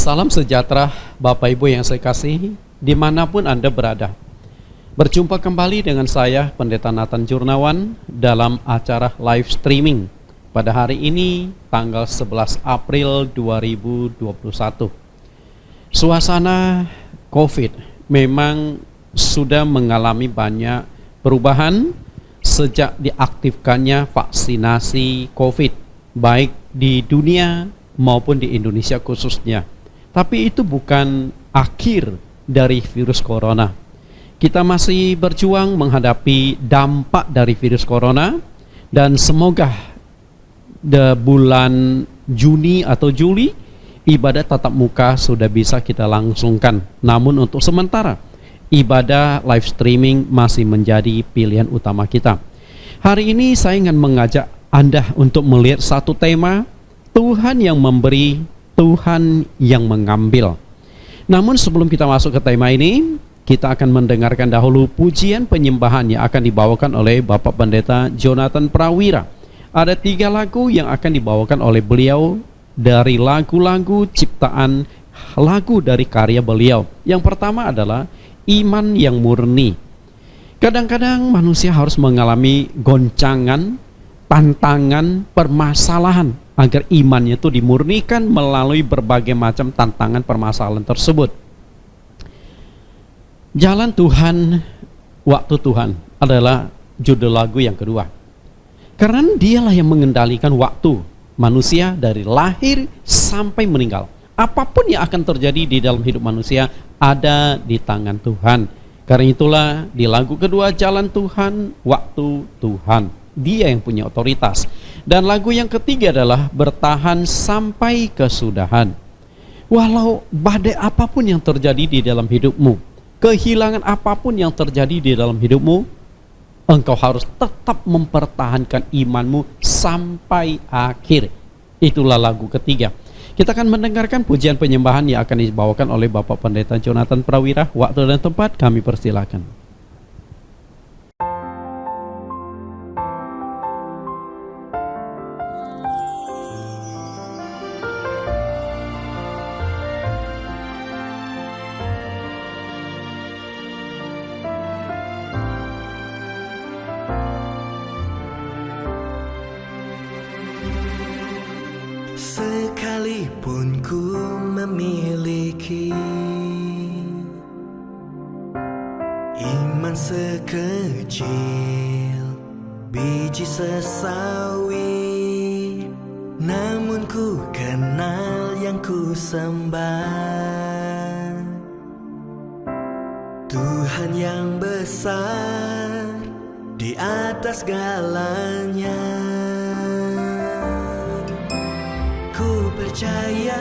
Salam sejahtera Bapak Ibu yang saya kasihi, dimanapun Anda berada. Berjumpa kembali dengan saya, Pendeta Nathan Jurnawan, dalam acara live streaming pada hari ini, tanggal 11 April 2021. Suasana COVID memang sudah mengalami banyak perubahan sejak diaktifkannya vaksinasi COVID, baik di dunia maupun di Indonesia khususnya. Tapi itu bukan akhir dari virus corona. Kita masih berjuang menghadapi dampak dari virus corona, dan semoga di bulan Juni atau Juli ibadah tatap muka sudah bisa kita langsungkan. Namun untuk sementara ibadah live streaming masih menjadi pilihan utama kita. Hari ini saya ingin mengajak Anda untuk melihat satu tema, Tuhan yang memberi, Tuhan yang mengambil. Namun sebelum kita masuk ke tema ini, kita akan mendengarkan dahulu pujian penyembahan yang akan dibawakan oleh Bapak Pendeta Jonathan Prawira. Ada 3 lagu yang akan dibawakan oleh beliau dari lagu-lagu ciptaan, lagu dari karya beliau. Yang pertama adalah Iman yang Murni. Kadang-kadang manusia harus mengalami goncangan, tantangan, permasalahan agar imannya itu dimurnikan melalui berbagai macam tantangan permasalahan tersebut. Jalan Tuhan, Waktu Tuhan adalah judul lagu yang kedua. Karena dialah yang mengendalikan waktu manusia dari lahir sampai meninggal. Apapun yang akan terjadi di dalam hidup manusia ada di tangan Tuhan. Karena itulah di lagu kedua, Jalan Tuhan, Waktu Tuhan. Dia yang punya otoritas. Dan lagu yang ketiga adalah Bertahan Sampai Kesudahan. Walau badai apapun yang terjadi di dalam hidupmu, kehilangan apapun yang terjadi di dalam hidupmu, engkau harus tetap mempertahankan imanmu sampai akhir. Itulah lagu ketiga. Kita akan mendengarkan pujian penyembahan yang akan dibawakan oleh Bapak Pendeta Jonathan Prawira. Waktu dan tempat kami persilakan. Sekalipun ku memiliki iman sekecil biji sesawi, namun ku kenal yang ku sembah, Tuhan yang besar di atas segalanya. Percaya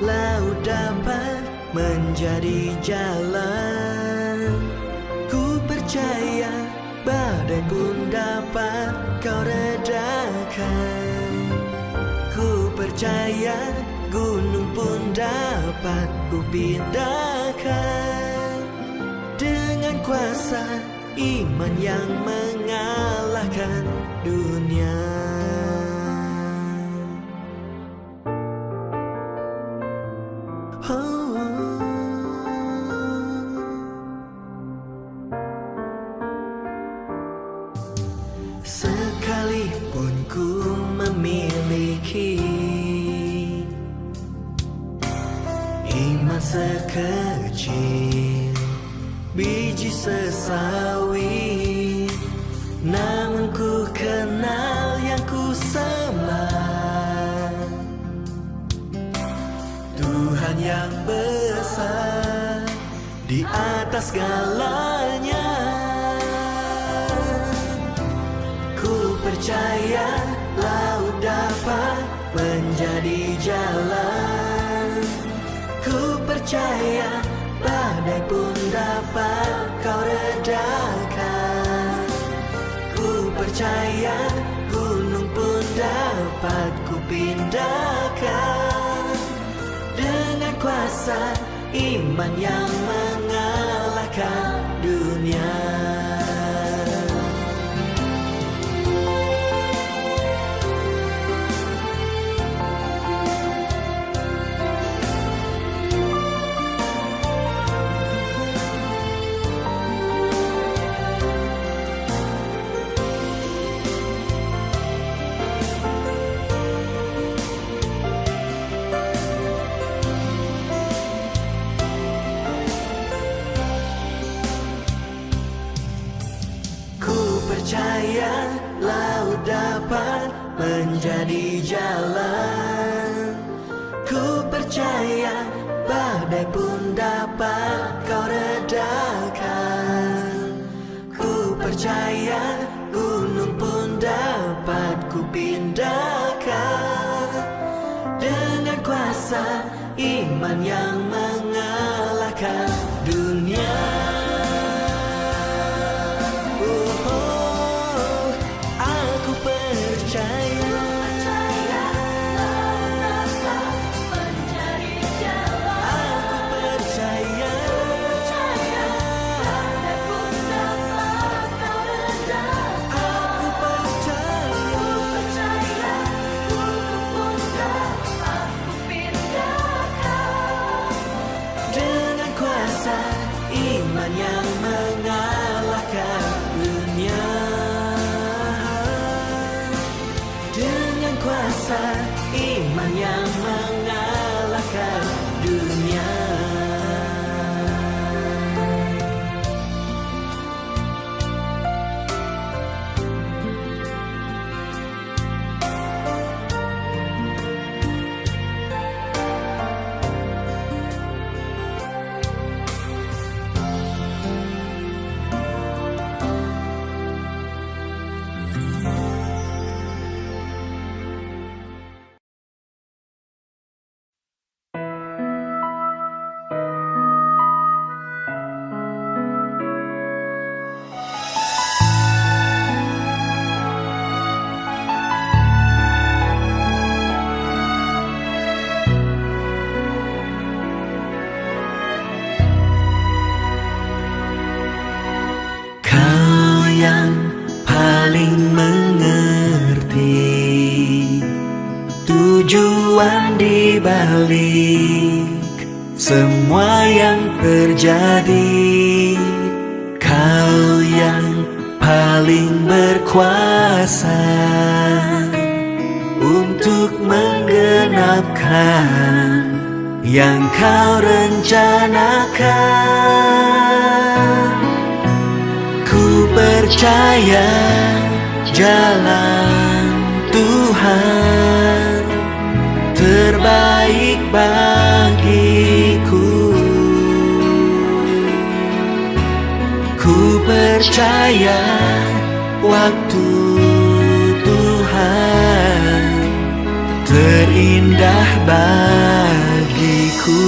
laut dapat menjadi jalan. Ku percaya badai pun dapat kau redakan. Ku percaya gunung pun dapat ku pindahkan. Dengan kuasa iman yang mengalahkan dunia. Sekalipun ku memiliki iman sekecil biji sesawi, namun ku kenal yang ku sembah, Tuhan yang besar di atas segalanya. Percaya laut dapat menjadi jalan. Ku percaya badai pun dapat kau redakan. Ku percaya gunung pun dapat ku pindahkan. Dengan kuasa iman yang mengalahkan dunia. percaya laut dapat menjadi jalan. Ku percaya badai pun dapat kau redakan. Ku percaya gunung pun dapat ku pindahkan. Dengan kuasa iman yang mengalahkan dunia. Aku percaya. Iman yang mengalahkan dunia. Dengan kuasa iman yang mengalahkan dunia. Kau yang paling mengerti tujuan di balik semua yang terjadi. Kau yang paling berkuasa untuk menggenapkan yang kau rencanakan. Ku percaya jalan Tuhan terbaik bagiku. Ku percaya waktu Tuhan terindah bagiku.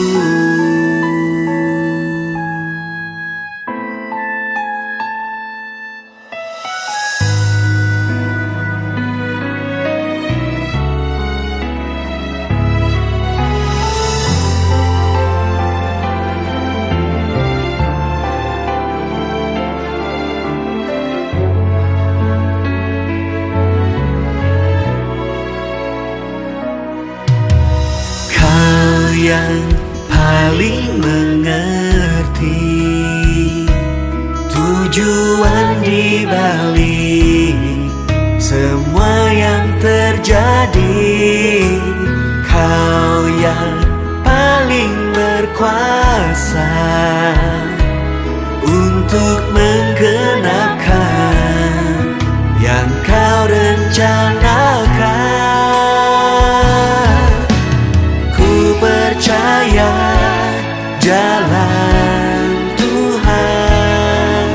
Yang paling mengerti tujuan di balik semua yang terjadi. Kau yang paling berkuasa untuk menggenapkan yang kau rencanakan. Percaya jalan Tuhan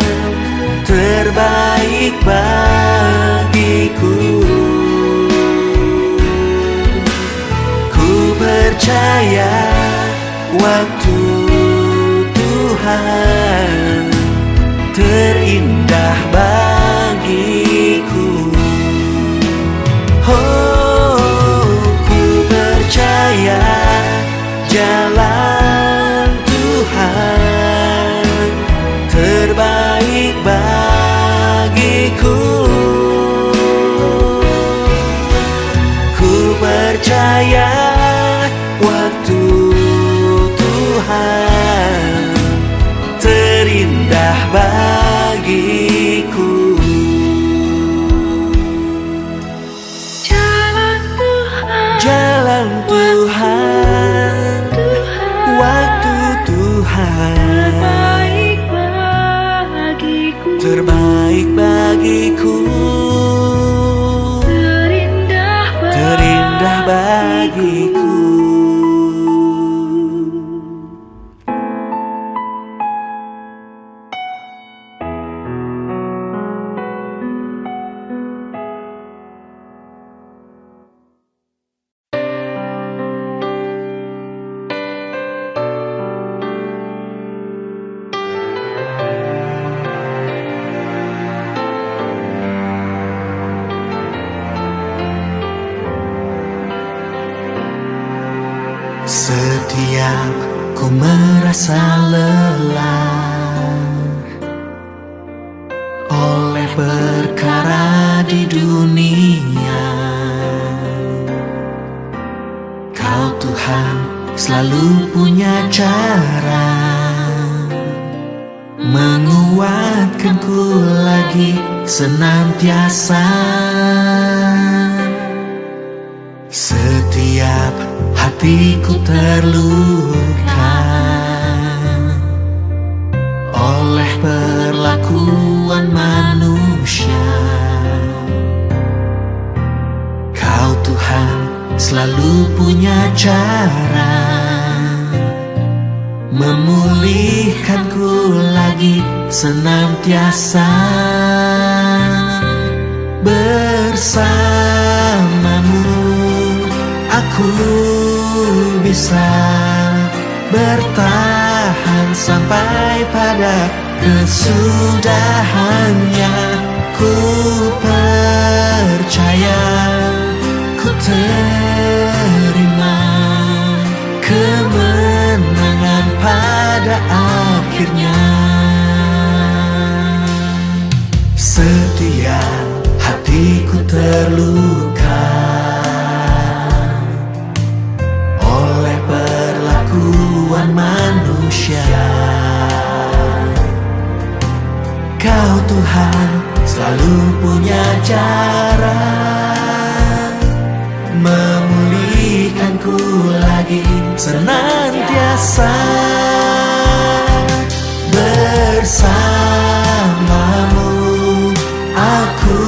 terbaik bagiku. Ku percaya waktu Tuhan terindah bagiku. Ku percaya jalan Tuhan terbaik bagiku. Ku percaya waktu Tuhan terindah bagiku. Jalan Tuhan, waktu Tuhan terbaik bagiku. bagiku. Setiap ku merasa lelah oleh perkara di dunia, Kau Tuhan selalu punya cara menguatkanku lagi senantiasa. Setiap hatiku terluka oleh perlakuan manusia, Kau Tuhan selalu punya cara memulihkanku lagi senantiasa. Bersamamu aku bisa bertahan sampai pada kesudahannya. Ku percaya, ku terima kemenangan pada akhirnya. Setiap hatiku terluka oleh perlakuan manusia, Kau Tuhan selalu punya cara memulihkanku lagi senantiasa. Bersamamu aku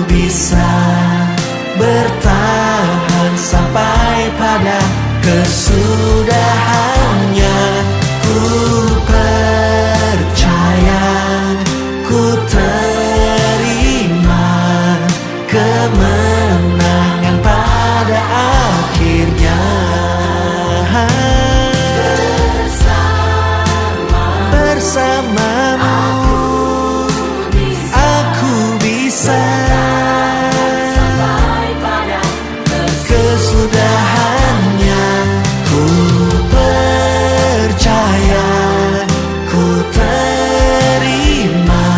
bisa bertahan sampai pada kesudahannya. Ku percaya, ku terima kemenangan pada akhirnya. Bersamamu aku bisa kesudahannya. Ku percaya, ku terima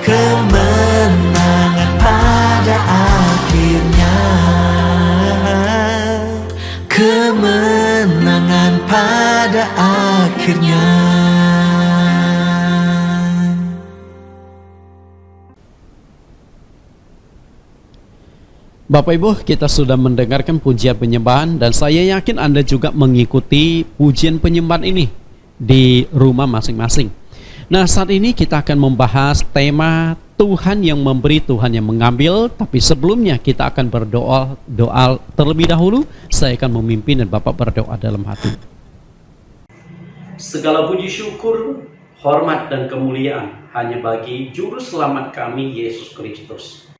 kemenangan pada akhirnya. Kemenangan pada akhirnya. Bapak Ibu, kita sudah mendengarkan pujian penyembahan dan saya yakin Anda juga mengikuti pujian penyembahan ini di rumah masing-masing. Nah, saat ini kita akan membahas tema Tuhan yang memberi, Tuhan yang mengambil. Tapi sebelumnya kita akan berdoa terlebih dahulu. Saya akan memimpin dan Bapak berdoa dalam hati. Segala puji syukur, hormat dan kemuliaan hanya bagi Juru Selamat kami, Yesus Kristus.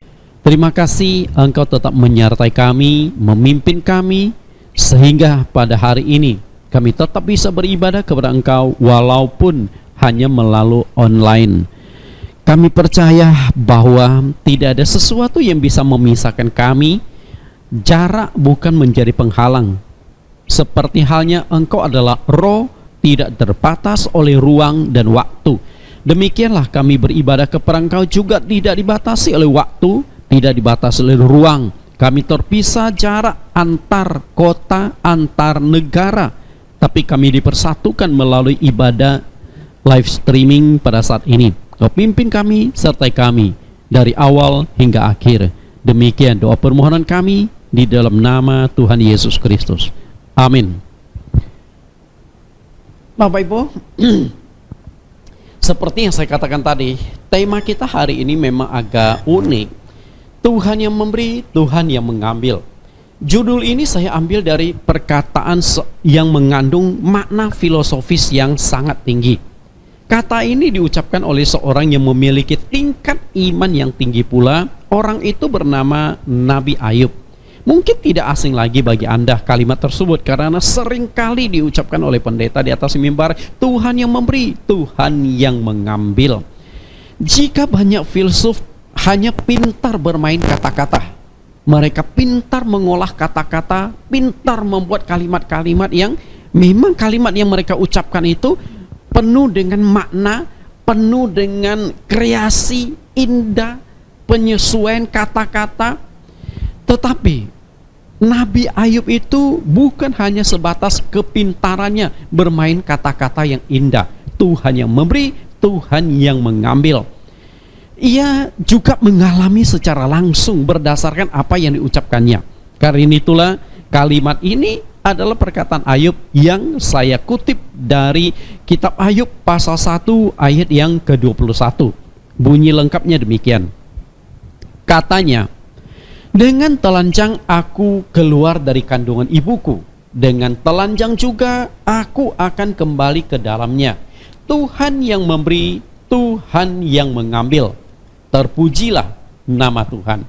Terima kasih Engkau tetap menyertai kami, memimpin kami, sehingga pada hari ini kami tetap bisa beribadah kepada Engkau walaupun hanya melalui online. Kami percaya bahwa tidak ada sesuatu yang bisa memisahkan kami. Jarak bukan menjadi penghalang. Seperti halnya Engkau adalah Roh, tidak terbatas oleh ruang dan waktu. Demikianlah kami beribadah kepada Engkau juga tidak dibatasi oleh waktu, tidak dibatasi oleh ruang. Kami terpisah jarak antar kota, antar negara, tapi kami dipersatukan melalui ibadah live streaming pada saat ini. Kau pimpin kami, sertai kami dari awal hingga akhir. Demikian doa permohonan kami di dalam nama Tuhan Yesus Kristus. Amin. Bapak Ibu, seperti yang saya katakan tadi, tema kita hari ini memang agak unik. Tuhan yang memberi, Tuhan yang mengambil. Judul ini saya ambil dari perkataan yang mengandung makna filosofis yang sangat tinggi. Kata ini diucapkan oleh seorang yang memiliki tingkat iman yang tinggi pula. Orang itu bernama Nabi Ayub. Mungkin tidak asing lagi bagi Anda kalimat tersebut karena seringkali diucapkan oleh pendeta di atas mimbar, Tuhan yang memberi, Tuhan yang mengambil. Jika banyak filsuf hanya pintar bermain kata-kata, mereka pintar mengolah kata-kata, pintar membuat kalimat-kalimat yang memang kalimat yang mereka ucapkan itu penuh dengan makna, penuh dengan kreasi indah, penyesuaian kata-kata. Tetapi Nabi Ayub itu bukan hanya sebatas kepintarannya bermain kata-kata yang indah. Tuhan yang memberi, Tuhan yang mengambil. Ia juga mengalami secara langsung berdasarkan apa yang diucapkannya. Karena itulah kalimat ini adalah perkataan Ayub yang saya kutip dari kitab Ayub pasal 1 ayat yang ke-21. Bunyi lengkapnya demikian. Katanya, dengan telanjang aku keluar dari kandungan ibuku, dengan telanjang juga aku akan kembali ke dalamnya. Tuhan yang memberi, Tuhan yang mengambil. Terpujilah nama Tuhan.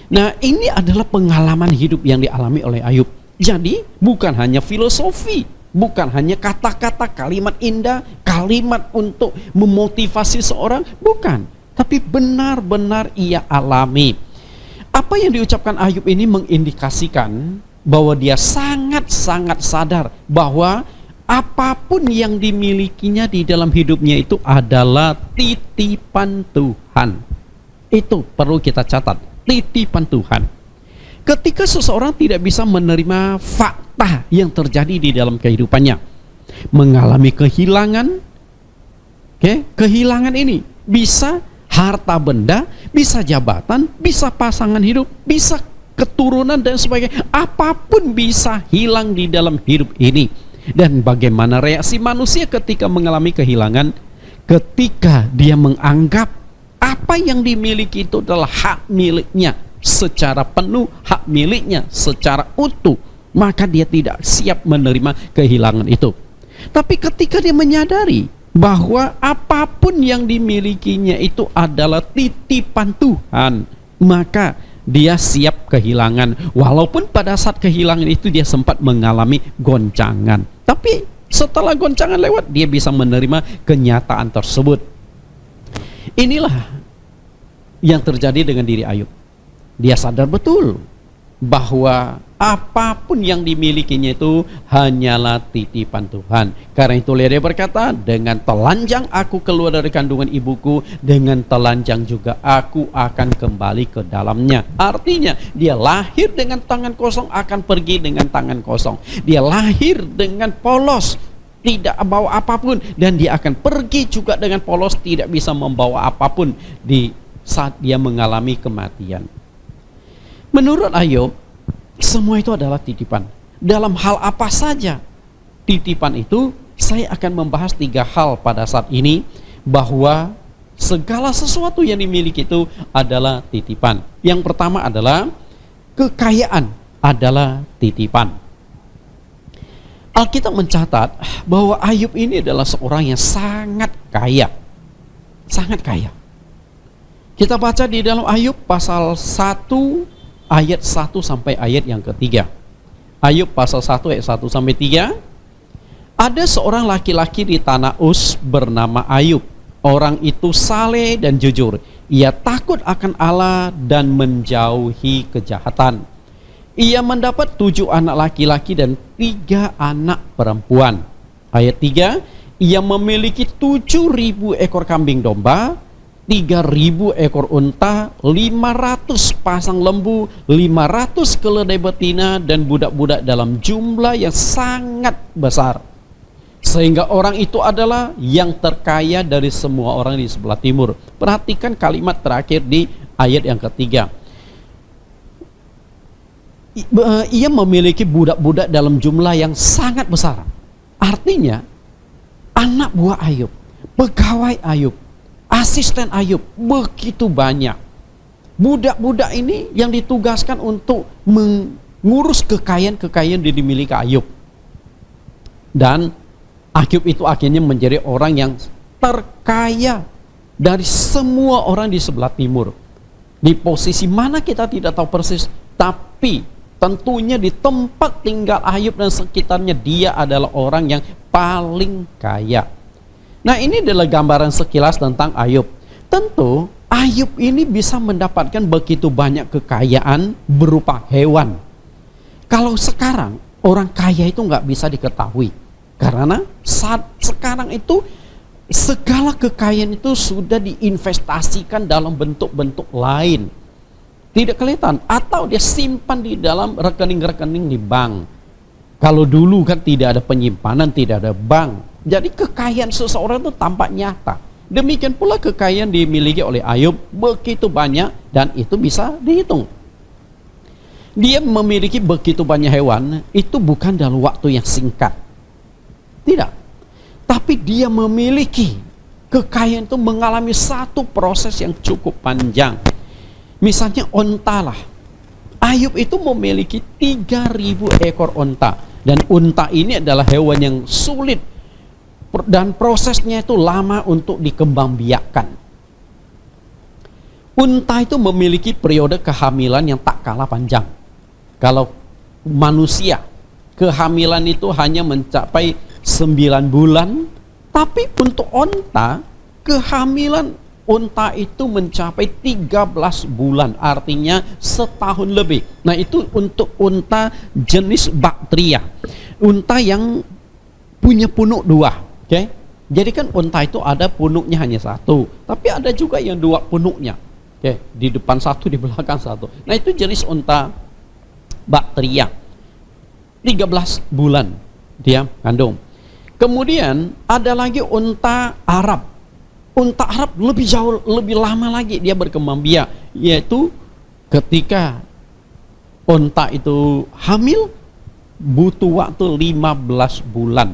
Nah, ini adalah pengalaman hidup yang dialami oleh Ayub. Jadi bukan hanya filosofi, bukan hanya kata-kata, kalimat indah, kalimat untuk memotivasi seorang, bukan. Tapi benar-benar ia alami. Apa yang diucapkan Ayub ini mengindikasikan bahwa dia sangat-sangat sadar bahwa apapun yang dimilikinya di dalam hidupnya itu adalah titipan Tuhan. Itu perlu kita catat, titipan Tuhan. Ketika seseorang tidak bisa menerima fakta yang terjadi di dalam kehidupannya, mengalami kehilangan, kehilangan ini bisa harta benda, bisa jabatan, bisa pasangan hidup, bisa keturunan dan sebagainya. Apapun bisa hilang di dalam hidup ini. Dan bagaimana reaksi manusia ketika mengalami kehilangan? Ketika dia menganggap apa yang dimiliki itu adalah hak miliknya secara penuh, hak miliknya secara utuh, maka dia tidak siap menerima kehilangan itu. Tapi ketika dia menyadari bahwa apapun yang dimilikinya itu adalah titipan Tuhan, maka dia siap kehilangan. Walaupun pada saat kehilangan itu dia sempat mengalami goncangan, tapi setelah goncangan lewat, dia bisa menerima kenyataan tersebut. Inilah yang terjadi dengan diri Ayub. Dia sadar betul bahwa apapun yang dimilikinya itu hanyalah titipan Tuhan. Karena itu dia berkata, dengan telanjang aku keluar dari kandungan ibuku, dengan telanjang juga aku akan kembali ke dalamnya. Artinya dia lahir dengan tangan kosong, akan pergi dengan tangan kosong. Dia lahir dengan polos, tidak bawa apapun, dan dia akan pergi juga dengan polos, tidak bisa membawa apapun di saat dia mengalami kematian. Menurut Ayub, semua itu adalah titipan. Dalam hal apa saja titipan itu, saya akan membahas 3 hal pada saat ini, bahwa segala sesuatu yang dimiliki itu adalah titipan. Yang pertama adalah kekayaan adalah titipan. Alkitab mencatat bahwa Ayub ini adalah seorang yang sangat kaya. Sangat kaya. Kita baca di dalam Ayub pasal 1 ayat 1 sampai ayat yang ketiga. Ayub pasal 1 ayat 1 sampai 3. Ada seorang laki-laki di tanah Uz bernama Ayub. Orang itu saleh dan jujur. Ia takut akan Allah dan menjauhi kejahatan. Ia mendapat 7 anak laki-laki dan 3 anak perempuan. Ayat 3, ia memiliki 7.000 ekor kambing domba, 3.000 ekor unta, 500 pasang lembu, 500 keledai betina, dan budak-budak dalam jumlah yang sangat besar. Sehingga orang itu adalah yang terkaya dari semua orang di sebelah timur. Perhatikan kalimat terakhir di ayat yang ketiga. Ia memiliki budak-budak dalam jumlah yang sangat besar. Artinya, anak buah Ayub, pegawai Ayub, asisten Ayub begitu banyak. Budak-budak ini yang ditugaskan untuk ngurus kekayaan-kekayaan yang dimiliki Ayub. Dan Ayub itu akhirnya menjadi orang yang terkaya dari semua orang di sebelah timur. Di posisi mana kita tidak tahu persis, tapi tentunya di tempat tinggal Ayub dan sekitarnya dia adalah orang yang paling kaya. Nah, ini adalah gambaran sekilas tentang Ayub. Tentu Ayub ini bisa mendapatkan begitu banyak kekayaan berupa hewan. Kalau sekarang orang kaya itu nggak bisa diketahui, karena saat sekarang itu segala kekayaan itu sudah diinvestasikan dalam bentuk-bentuk lain. Tidak kelihatan, atau dia simpan di dalam rekening-rekening di bank. Kalau dulu kan tidak ada penyimpanan, tidak ada bank. Jadi kekayaan seseorang itu tampak nyata. Demikian pula kekayaan dimiliki oleh Ayub begitu banyak dan itu bisa dihitung. Dia memiliki begitu banyak hewan, itu bukan dalam waktu yang singkat. Tidak. Tapi dia memiliki kekayaan itu mengalami satu proses yang cukup panjang. Misalnya onta lah. Ayub itu memiliki 3.000 ekor onta. Dan onta ini adalah hewan yang sulit. Dan prosesnya itu lama untuk dikembangbiakkan. Unta itu memiliki periode kehamilan yang tak kalah panjang. Kalau manusia, kehamilan itu hanya mencapai 9 bulan, tapi untuk onta, kehamilan onta itu mencapai 13 bulan, artinya setahun lebih. Nah, itu untuk onta jenis baktria, onta yang punya punuk 2. Okay? Jadi kan onta itu ada punuknya hanya 1, tapi ada juga yang 2 punuknya. Okay? Di depan 1, di belakang 1. Nah, itu jenis onta baktria. 13 bulan dia kandung. Kemudian ada lagi unta Arab. Unta Arab lebih jauh, lebih lama lagi dia berkembang biak, yaitu ketika unta itu hamil butuh waktu 15 bulan.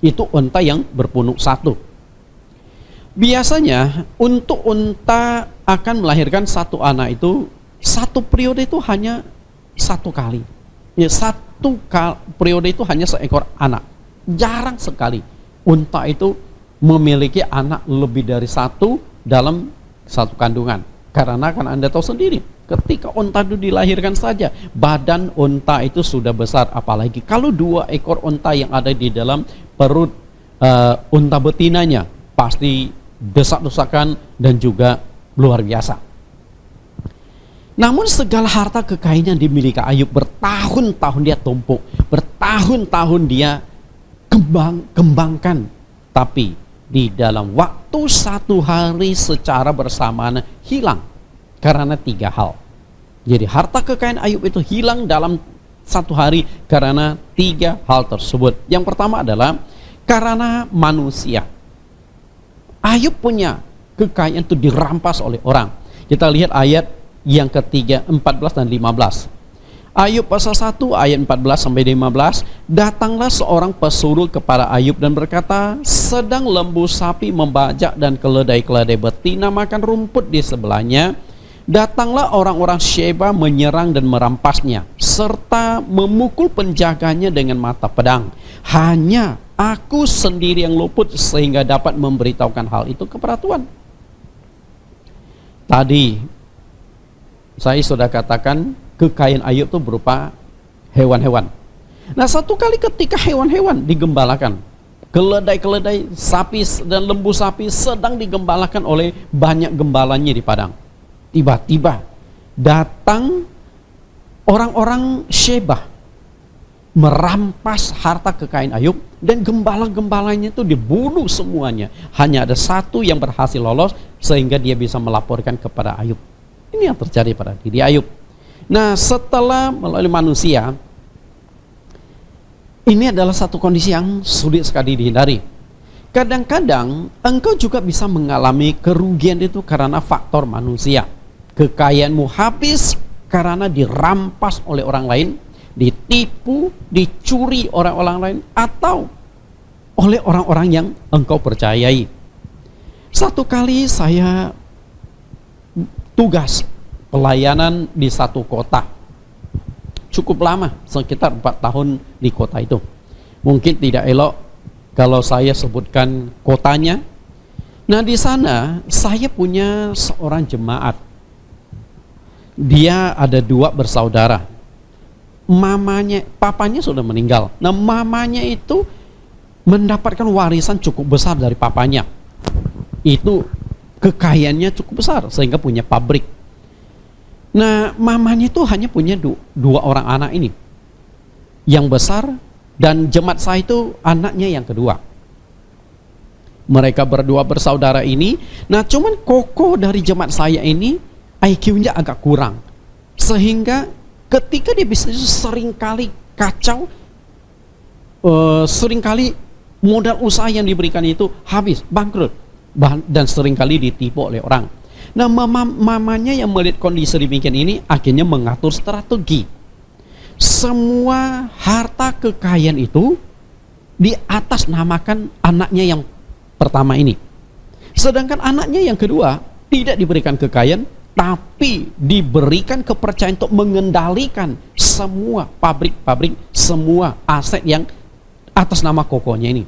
Itu unta yang berpunuk 1. Biasanya untuk unta akan melahirkan 1 anak itu, 1 periode itu hanya 1 kali. Ya, 1 periode itu hanya seekor anak. Jarang sekali unta itu memiliki anak lebih dari 1 dalam 1 kandungan. Karena kan Anda tahu sendiri, ketika unta itu dilahirkan saja, badan unta itu sudah besar. Apalagi kalau 2 ekor unta yang ada di dalam perut unta betinanya, pasti desak-desakan dan juga luar biasa. Namun segala harta kekayaan yang dimiliki Ayub, bertahun-tahun dia tumpuk, bertahun-tahun dia kembangkan, tapi di dalam waktu 1 hari secara bersamaan hilang karena 3 hal. Jadi harta kekayaan Ayub itu hilang dalam 1 hari karena 3 hal tersebut. Yang pertama adalah karena manusia. Ayub punya kekayaan itu dirampas oleh orang. Kita lihat ayat yang ketiga, 14 dan 15. Ayub pasal 1 ayat 14 sampai 15. Datanglah seorang pesuruh kepada Ayub dan berkata, sedang lembu sapi membajak dan keledai-keledai betina makan rumput di sebelahnya. Datanglah orang-orang Sheba menyerang dan merampasnya, serta memukul penjaganya dengan mata pedang. Hanya aku sendiri yang luput sehingga dapat memberitahukan hal itu kepada Tuhan. Tadi saya sudah katakan kekayaan Ayub itu berupa hewan-hewan. Nah, satu kali ketika hewan-hewan digembalakan, keledai-keledai, sapi dan lembu sapi sedang digembalakan oleh banyak gembalanya di padang. Tiba-tiba datang orang-orang Sheba merampas harta kekayaan Ayub, dan gembala-gembalanya itu dibunuh semuanya. Hanya ada 1 yang berhasil lolos sehingga dia bisa melaporkan kepada Ayub. Ini yang terjadi pada diri Ayub. Nah, setelah melalui manusia, ini adalah satu kondisi yang sulit sekali dihindari. Kadang-kadang engkau juga bisa mengalami kerugian itu karena faktor manusia. Kekayaanmu habis karena dirampas oleh orang lain, ditipu, dicuri orang-orang lain, atau oleh orang-orang yang engkau percayai. Satu kali saya tugas pelayanan di satu kota, cukup lama, sekitar 4 tahun di kota itu. Mungkin tidak elok kalau saya sebutkan kotanya. Nah, di sana saya punya seorang jemaat. Dia ada 2 bersaudara. Papanya sudah meninggal. Nah, mamanya itu mendapatkan warisan cukup besar dari papanya. Itu kekayaannya cukup besar sehingga punya pabrik. Nah, mamanya itu hanya punya 2 orang anak ini. Yang besar, dan jemaat saya itu anaknya yang kedua. Mereka berdua bersaudara ini. Nah, cuman kokoh dari jemaat saya ini IQ-nya agak kurang. Sehingga ketika dia bisnis seringkali kacau, seringkali modal usaha yang diberikan itu habis, bangkrut, dan seringkali ditipu oleh orang. Nah, mamanya yang melihat kondisi demikian ini akhirnya mengatur strategi. Semua harta kekayaan itu di atas namakan anaknya yang pertama ini. Sedangkan anaknya yang kedua tidak diberikan kekayaan, tapi diberikan kepercayaan untuk mengendalikan semua pabrik-pabrik, semua aset yang atas nama kokonya ini.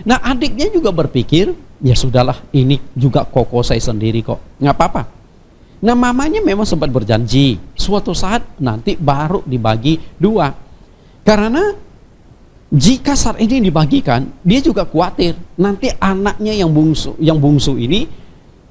Nah, adiknya juga berpikir, ya sudahlah, ini juga koko saya sendiri kok, nggak apa-apa. Nah, mamanya memang sempat berjanji suatu saat nanti baru dibagi 2. Karena jika saat ini dibagikan, dia juga khawatir nanti anaknya yang bungsu ini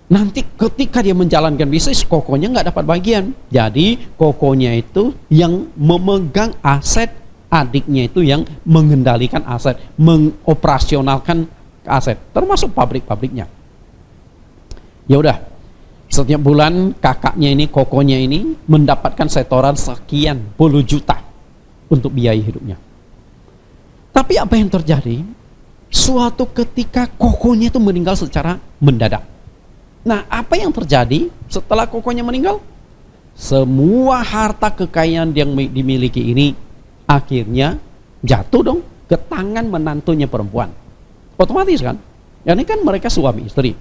nanti ketika dia menjalankan bisnis, kokonya nggak dapat bagian. Jadi kokonya itu yang memegang aset, adiknya itu yang mengendalikan aset, mengoperasionalkan aset, termasuk pabrik-pabriknya. Ya udah, setiap bulan kakaknya ini, kokonya ini mendapatkan setoran sekian puluh juta untuk biaya hidupnya. Tapi apa yang terjadi? Suatu ketika kokonya itu meninggal secara mendadak. Nah, apa yang terjadi setelah kokonya meninggal? Semua harta kekayaan yang dimiliki ini akhirnya jatuh dong ke tangan menantunya perempuan. Otomatis kan? Ini kan mereka suami istri.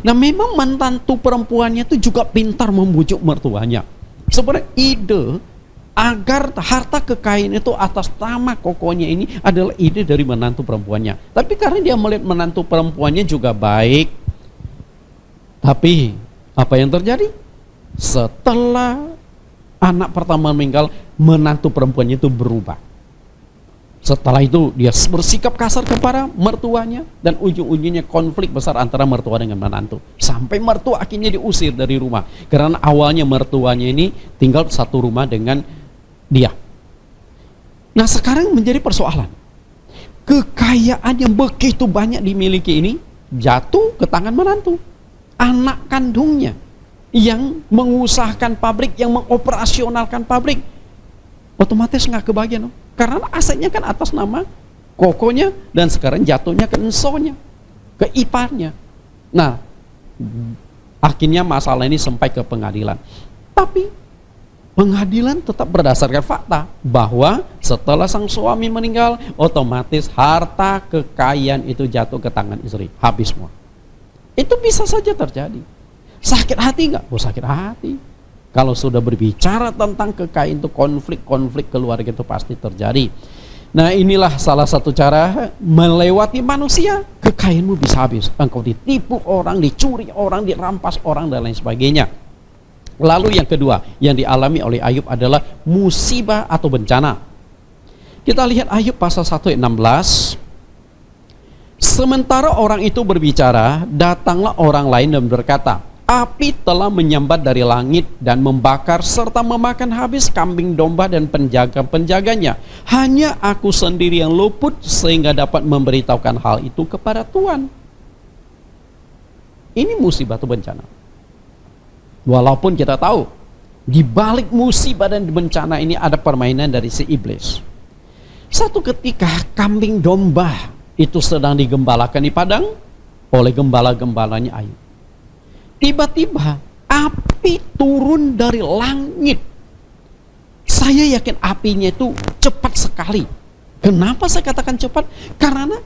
Nah, memang menantu perempuannya itu juga pintar membujuk mertuanya. Sebenarnya ide agar harta kekayaan itu atas nama kokonya ini adalah ide dari menantu perempuannya. Tapi karena dia melihat menantu perempuannya juga baik, tapi apa yang terjadi? Setelah anak pertama meninggal, menantu perempuannya itu berubah. Setelah itu dia bersikap kasar kepada mertuanya, dan ujung-ujungnya konflik besar antara mertua dengan menantu. Sampai mertua akhirnya diusir dari rumah. Karena awalnya mertuanya ini tinggal satu rumah dengan dia. Nah, sekarang menjadi persoalan. Kekayaan yang begitu banyak dimiliki ini jatuh ke tangan menantu. Anak kandungnya yang mengusahakan pabrik, yang mengoperasionalkan pabrik, otomatis nggak kebagian, karena asetnya kan atas nama kokonya, dan sekarang jatuhnya ke ensonya, ke iparnya. Nah, akhirnya masalah ini sampai ke pengadilan. Tapi pengadilan tetap berdasarkan fakta bahwa setelah sang suami meninggal, otomatis harta kekayaan itu jatuh ke tangan istri, habis semua. Itu bisa saja terjadi. Sakit hati nggak? Oh, sakit hati. Kalau sudah berbicara tentang kekayaan itu, konflik-konflik keluarga itu pasti terjadi. Nah, inilah salah satu cara melewati manusia. Kekayaanmu bisa habis. Engkau ditipu orang, dicuri orang, dirampas orang, dan lain sebagainya. Lalu yang kedua yang dialami oleh Ayub adalah musibah atau bencana. Kita lihat Ayub pasal 1 ayat 16. Sementara orang itu berbicara, datanglah orang lain dan berkata, api telah menyambat dari langit dan membakar serta memakan habis kambing domba dan penjaga-penjaganya. Hanya aku sendiri yang luput sehingga dapat memberitahukan hal itu kepada Tuhan. Ini musibah atau bencana. Walaupun kita tahu di balik musibah dan bencana ini ada permainan dari si iblis. Satu ketika kambing domba itu sedang digembalakan di padang oleh gembala-gembalanya Ayub. Tiba-tiba api turun dari langit. Saya yakin apinya itu cepat sekali. Kenapa saya katakan cepat? Karena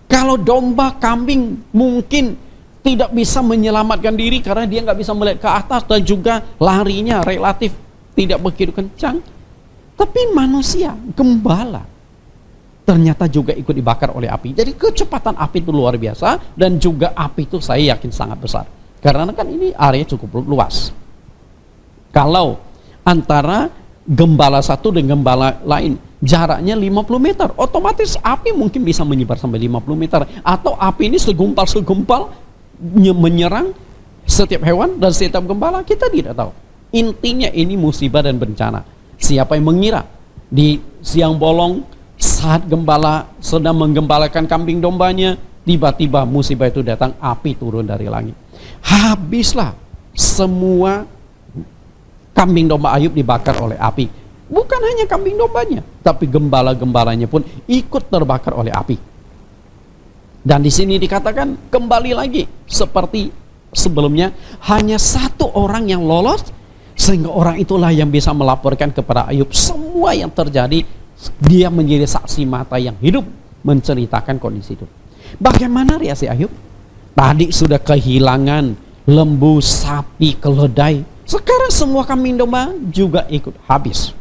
kalau domba, kambing mungkin tidak bisa menyelamatkan diri karena dia nggak bisa melihat ke atas, dan juga larinya relatif tidak begitu kencang. Tapi manusia, gembala, ternyata juga ikut dibakar oleh api. Jadi kecepatan api itu luar biasa, dan juga api itu saya yakin sangat besar. Karena kan ini area cukup luas. Kalau antara gembala satu dengan gembala lain jaraknya 50 meter, otomatis api mungkin bisa menyebar sampai 50 meter. Atau api ini segumpal-segumpal menyerang setiap hewan dan setiap gembala, kita tidak tahu. Intinya ini musibah dan bencana. Siapa yang mengira di siang bolong saat gembala sedang menggembalakan kambing dombanya, tiba-tiba musibah itu datang, api turun dari langit. Habislah semua kambing domba Ayub dibakar oleh api. Bukan hanya kambing dombanya, tapi gembala-gembalanya pun ikut terbakar oleh api. Dan di sini dikatakan kembali lagi seperti sebelumnya, hanya satu orang yang lolos, sehingga orang itulah yang bisa melaporkan kepada Ayub semua yang terjadi. Dia menjadi saksi mata yang hidup menceritakan kondisi itu. Bagaimana reaksi Ayub? Tadi sudah kehilangan lembu, sapi, keledai. Sekarang semua kambing domba juga ikut habis.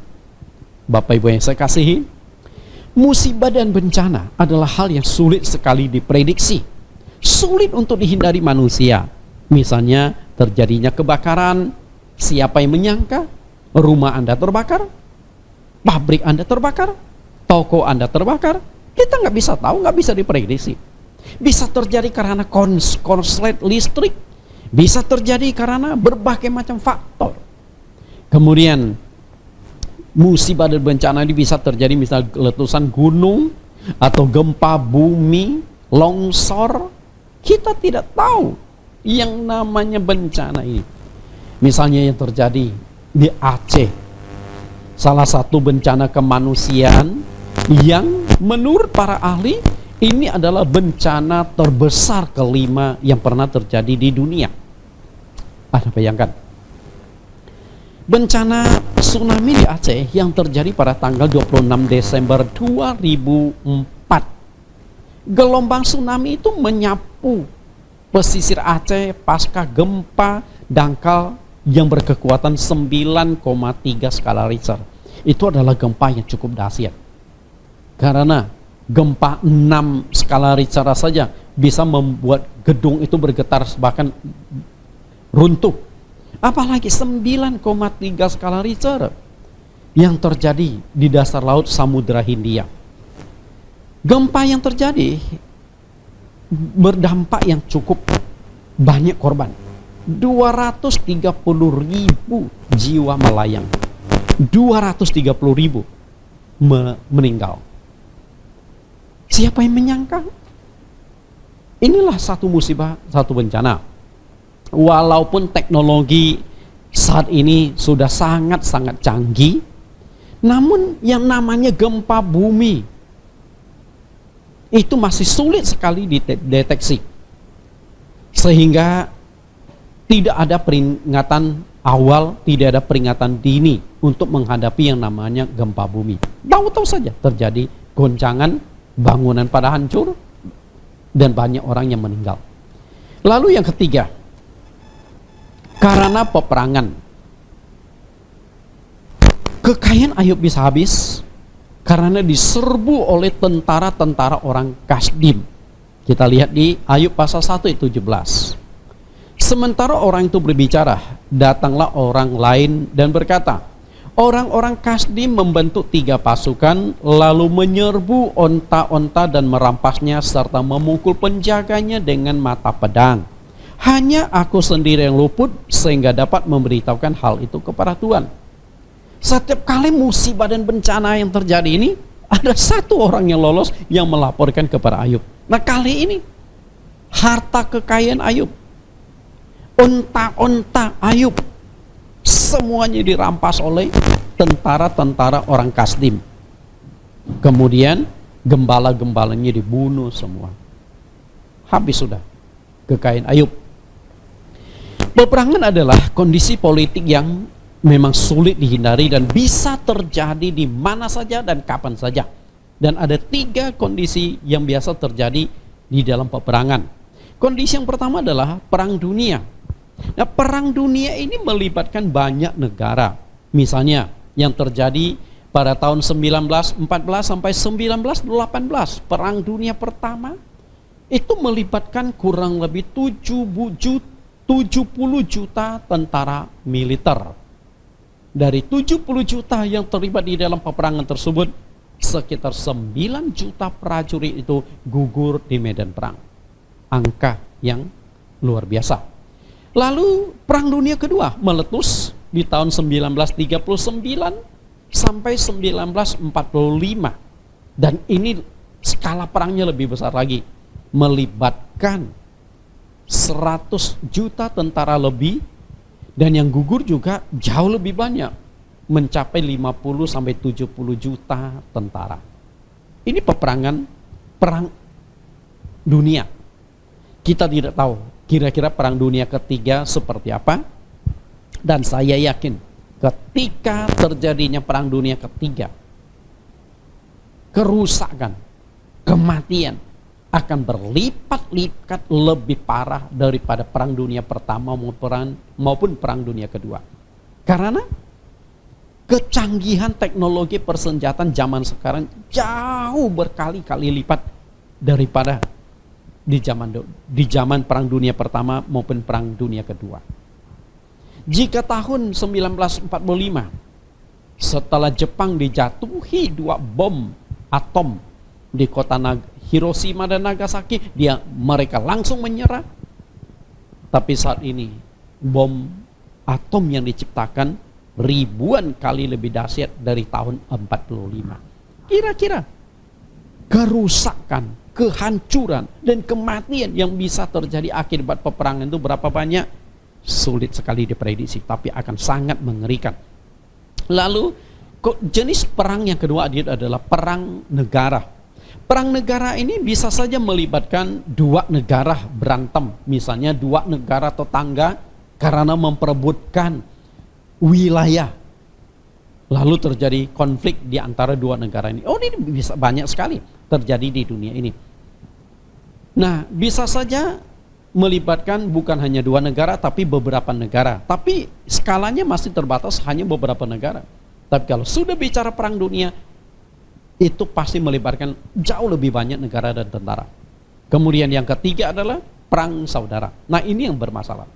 Bapak Ibu yang saya kasihi, musibah dan bencana adalah hal yang sulit sekali diprediksi. Sulit untuk dihindari manusia. Misalnya terjadinya kebakaran, siapa yang menyangka rumah Anda terbakar, pabrik Anda terbakar, toko Anda terbakar? Kita nggak bisa tahu, nggak bisa diprediksi. Bisa terjadi karena korslet listrik, bisa terjadi karena berbagai macam faktor. Kemudian musibah dan bencana ini bisa terjadi misal letusan gunung atau gempa bumi, longsor. Kita tidak tahu yang namanya bencana ini. Misalnya yang terjadi di Aceh, salah satu bencana kemanusiaan yang menurut para ahli ini adalah bencana terbesar kelima yang pernah terjadi di dunia. Anda bayangkan, bencana tsunami di Aceh yang terjadi pada tanggal 26 Desember 2004. Gelombang tsunami itu menyapu pesisir Aceh pasca gempa dangkal yang berkekuatan 9,3 skala Richter. Itu adalah gempa yang cukup dahsyat. Karena gempa 6 skala Richter saja bisa membuat gedung itu bergetar, bahkan runtuh. Apalagi 9,3 skala Richter yang terjadi di dasar laut Samudra Hindia. Gempa yang terjadi berdampak yang cukup banyak korban. 230.000 jiwa melayang, 230.000 meninggal. Siapa yang menyangka? Inilah satu musibah, satu bencana. Walaupun teknologi saat ini sudah sangat-sangat canggih, namun yang namanya gempa bumi itu masih sulit sekali dideteksi. Sehingga tidak ada peringatan awal, tidak ada peringatan dini untuk menghadapi yang namanya gempa bumi. Tahu-tahu saja terjadi goncangan, bangunan pada hancur, dan banyak orang yang meninggal. Lalu yang ketiga, karena peperangan. Kekayaan Ayub bisa habis karena diserbu oleh tentara-tentara orang Kasdim. Kita lihat di Ayub pasal 1 ayat 17. Sementara orang itu berbicara, datanglah orang lain dan berkata, orang-orang Kasdim membentuk 3 pasukan, lalu menyerbu onta-onta dan merampasnya serta memukul penjaganya dengan mata pedang. Hanya aku sendiri yang luput sehingga dapat memberitahukan hal itu kepada Tuhan. Setiap kali musibah dan bencana yang terjadi ini, ada satu orang yang lolos yang melaporkan kepada Ayub. Nah, kali ini harta kekayaan Ayub, onta-onta Ayub, semuanya dirampas oleh tentara-tentara orang Kasdim. Kemudian gembala-gembalanya dibunuh semua. Habis sudah kekayaan Ayub. Peperangan adalah kondisi politik yang memang sulit dihindari dan bisa terjadi di mana saja dan kapan saja. Dan ada 3 kondisi yang biasa terjadi di dalam peperangan. Kondisi yang pertama adalah perang dunia. Nah, perang dunia ini melibatkan banyak negara. Misalnya yang terjadi pada tahun 1914 sampai 1918, Perang Dunia Pertama itu melibatkan kurang lebih 70 juta tentara militer. Dari 70 juta yang terlibat di dalam peperangan tersebut, sekitar 9 juta prajurit itu gugur di medan perang. Angka yang luar biasa. Lalu Perang Dunia Kedua meletus di tahun 1939 sampai 1945. Dan ini skala perangnya lebih besar lagi, melibatkan 100 juta tentara lebih, dan yang gugur juga jauh lebih banyak, mencapai 50 sampai 70 juta tentara. Ini perang dunia. Kita tidak tahu kira-kira Perang Dunia Ketiga seperti apa. Dan saya yakin ketika terjadinya Perang Dunia Ketiga, kerusakan, kematian akan berlipat-lipat lebih parah daripada Perang Dunia Pertama maupun Perang Dunia Kedua. Karena kecanggihan teknologi persenjataan zaman sekarang jauh berkali-kali lipat daripada di zaman Perang Dunia Pertama maupun Perang Dunia Kedua. Jika tahun 1945 setelah Jepang dijatuhi 2 bom atom di kota Hiroshima dan Nagasaki, mereka langsung menyerah. Tapi saat ini bom atom yang diciptakan ribuan kali lebih dahsyat dari tahun 45. Kira-kira kerusakan, kehancuran, dan kematian yang bisa terjadi akibat peperangan itu berapa banyak? Sulit sekali diprediksi, tapi akan sangat mengerikan. Lalu jenis perang yang kedua adalah perang negara. Perang negara ini bisa saja melibatkan 2 negara berantem, misalnya 2 negara tetangga karena memperebutkan wilayah, lalu terjadi konflik di antara 2 negara ini. Ini bisa banyak sekali terjadi di dunia ini. Nah, bisa saja melibatkan bukan hanya 2 negara, tapi beberapa negara. Tapi skalanya masih terbatas hanya beberapa negara. Tapi kalau sudah bicara perang dunia, itu pasti melibatkan jauh lebih banyak negara dan tentara. Kemudian yang ketiga adalah perang saudara. Nah, ini yang bermasalah.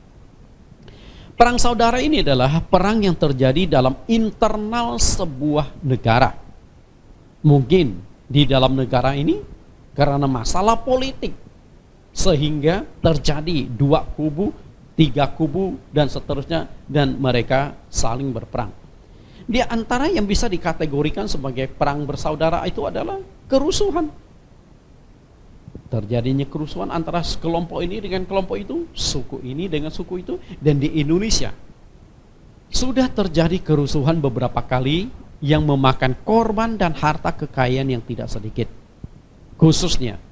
Perang saudara ini adalah perang yang terjadi dalam internal sebuah negara. Mungkin di dalam negara ini karena masalah politik, sehingga terjadi 2 kubu, 3 kubu, dan seterusnya, dan mereka saling berperang. Di antara yang bisa dikategorikan sebagai perang bersaudara itu adalah kerusuhan. Terjadinya kerusuhan antara kelompok ini dengan kelompok itu, suku ini dengan suku itu. Dan di Indonesia sudah terjadi kerusuhan beberapa kali yang memakan korban dan harta kekayaan yang tidak sedikit, khususnya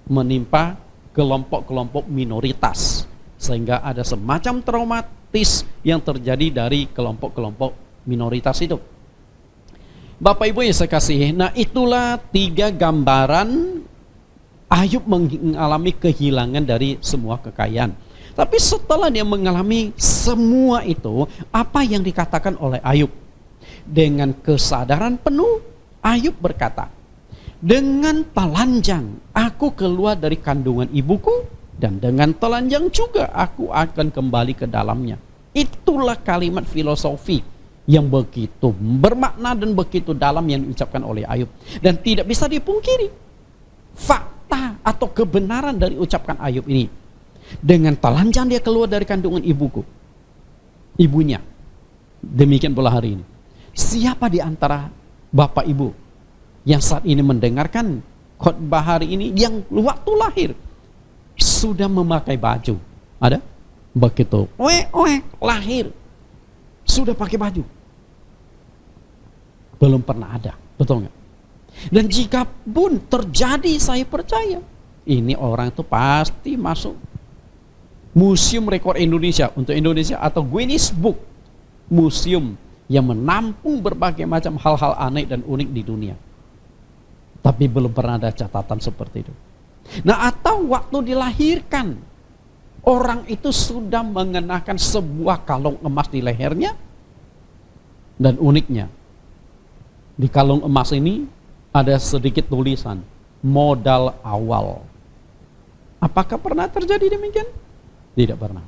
menimpa kelompok-kelompok minoritas, sehingga ada semacam traumatis yang terjadi dari kelompok-kelompok minoritas itu. Bapak Ibu yang saya kasihi, nah itulah 3 gambaran Ayub mengalami kehilangan dari semua kekayaan. Tapi setelah dia mengalami semua itu, apa yang dikatakan oleh Ayub? Dengan kesadaran penuh, Ayub berkata, dengan telanjang aku keluar dari kandungan ibuku, dan dengan telanjang juga aku akan kembali ke dalamnya. Itulah kalimat filosofi yang begitu bermakna dan begitu dalam yang diucapkan oleh Ayub. Dan tidak bisa dipungkiri fakta atau kebenaran dari ucapan Ayub ini. Dengan telanjang dia keluar dari kandungan ibunya. Demikian pula hari ini. Siapa di antara Bapak Ibu yang saat ini mendengarkan khotbah hari ini yang waktu lahir sudah memakai baju? Ada? Begitu lahir sudah pakai baju? Belum pernah ada, betul nggak? Dan jika pun terjadi, saya percaya ini orang itu pasti masuk Museum Rekor Indonesia untuk Indonesia atau Guinness Book, museum yang menampung berbagai macam hal-hal aneh dan unik di dunia. Tapi belum pernah ada catatan seperti itu. Nah, atau waktu dilahirkan, orang itu sudah mengenakan sebuah kalung emas di lehernya. Dan uniknya, Di kalung emas ini ada sedikit tulisan, modal awal. Apakah pernah terjadi demikian? Tidak pernah.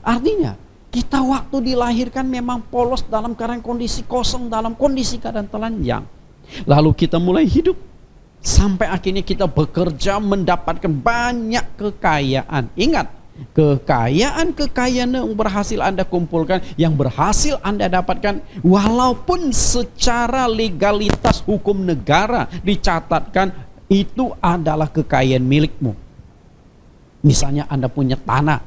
Artinya, kita waktu dilahirkan memang polos dalam keadaan kondisi kosong, dalam kondisi keadaan telanjang. Lalu kita mulai hidup, sampai akhirnya kita bekerja mendapatkan banyak kekayaan. Ingat, kekayaan yang berhasil Anda kumpulkan, yang berhasil Anda dapatkan, walaupun secara legalitas hukum negara dicatatkan itu adalah kekayaan milikmu. Misalnya Anda punya tanah,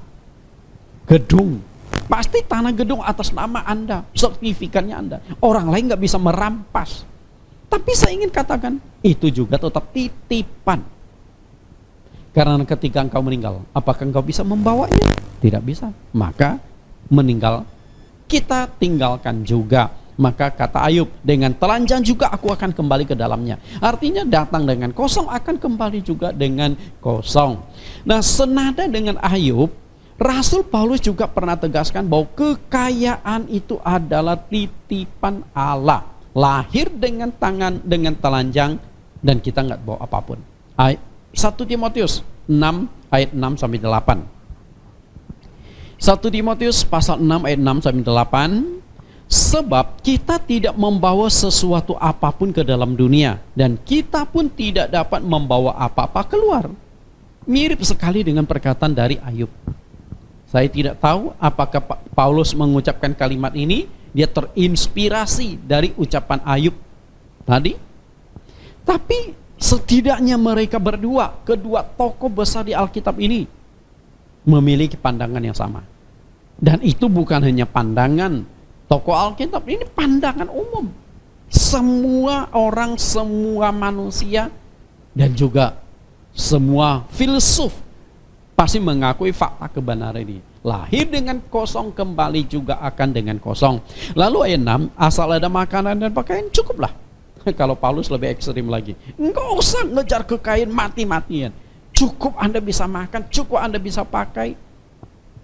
gedung, pasti tanah gedung atas nama Anda, sertifikatnya Anda. Orang lain gak bisa merampas. Tapi saya ingin katakan, itu juga tetap titipan. Karena ketika engkau meninggal, apakah engkau bisa membawanya? Tidak bisa. Maka meninggal, kita tinggalkan juga. Maka kata Ayub, dengan telanjang juga aku akan kembali ke dalamnya. Artinya datang dengan kosong akan kembali juga dengan kosong. Nah, senada dengan Ayub, Rasul Paulus juga pernah tegaskan bahwa kekayaan itu adalah titipan Allah. Lahir dengan tangan, dengan telanjang, dan kita nggak bawa apapun. 1 Timotius 6 ayat 6 sampai 8. 1 Timotius pasal 6 ayat 6 sampai 8. Sebab kita tidak membawa sesuatu apapun ke dalam dunia, dan kita pun tidak dapat membawa apa-apa keluar. Mirip sekali dengan perkataan dari Ayub. Saya tidak tahu apakah Paulus mengucapkan kalimat ini, dia terinspirasi dari ucapan Ayub tadi. Tapi setidaknya mereka berdua, kedua tokoh besar di Alkitab ini, memiliki pandangan yang sama. Dan itu bukan hanya pandangan tokoh Alkitab, ini pandangan umum. Semua orang, semua manusia, dan juga semua filsuf pasti mengakui fakta kebenaran ini. Lahir dengan kosong, kembali juga akan dengan kosong. Lalu ayat 6, asal ada makanan dan pakaian cukuplah. Kalau Paulus lebih ekstrim lagi, enggak usah ngejar kekayaan mati-matian. Cukup Anda bisa makan, cukup Anda bisa pakai.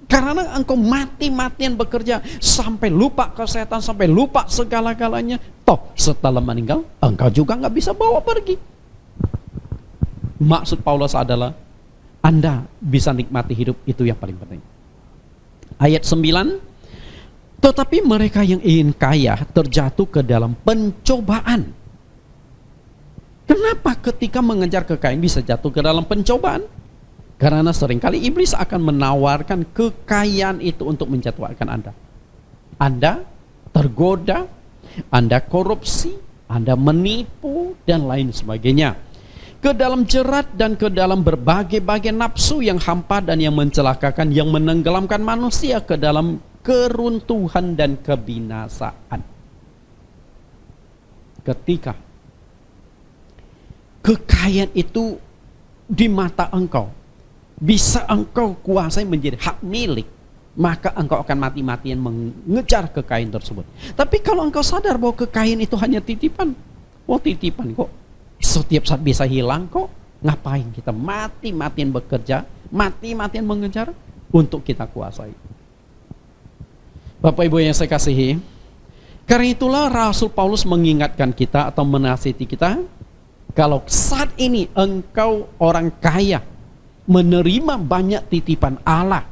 Karena engkau mati-matian bekerja sampai lupa kesehatan, sampai lupa segala-galanya. Toh setelah meninggal, engkau juga nggak bisa bawa pergi. Maksud Paulus adalah Anda bisa nikmati hidup, itu yang paling penting. Ayat 9, tetapi mereka yang ingin kaya terjatuh ke dalam pencobaan. Kenapa ketika mengejar kekayaan bisa jatuh ke dalam pencobaan? Karena seringkali iblis akan menawarkan kekayaan itu untuk menjatuhkan Anda. Anda tergoda, Anda korupsi, Anda menipu, dan lain sebagainya. Ke dalam jerat dan ke dalam berbagai-bagai nafsu yang hampa dan yang mencelakakan, yang menenggelamkan manusia ke dalam keruntuhan dan kebinasaan. Ketika kekayaan itu di mata engkau bisa engkau kuasai menjadi hak milik, maka engkau akan mati-matian mengejar kekayaan tersebut. Tapi kalau engkau sadar bahwa kekayaan itu hanya titipan, titipan kok setiap saat bisa hilang kok, ngapain kita mati-matian bekerja, mati-matian mengejar untuk kita kuasai. Bapak Ibu yang saya kasihi, karena itulah Rasul Paulus mengingatkan kita atau menasihati kita, kalau saat ini engkau orang kaya, menerima banyak titipan Allah,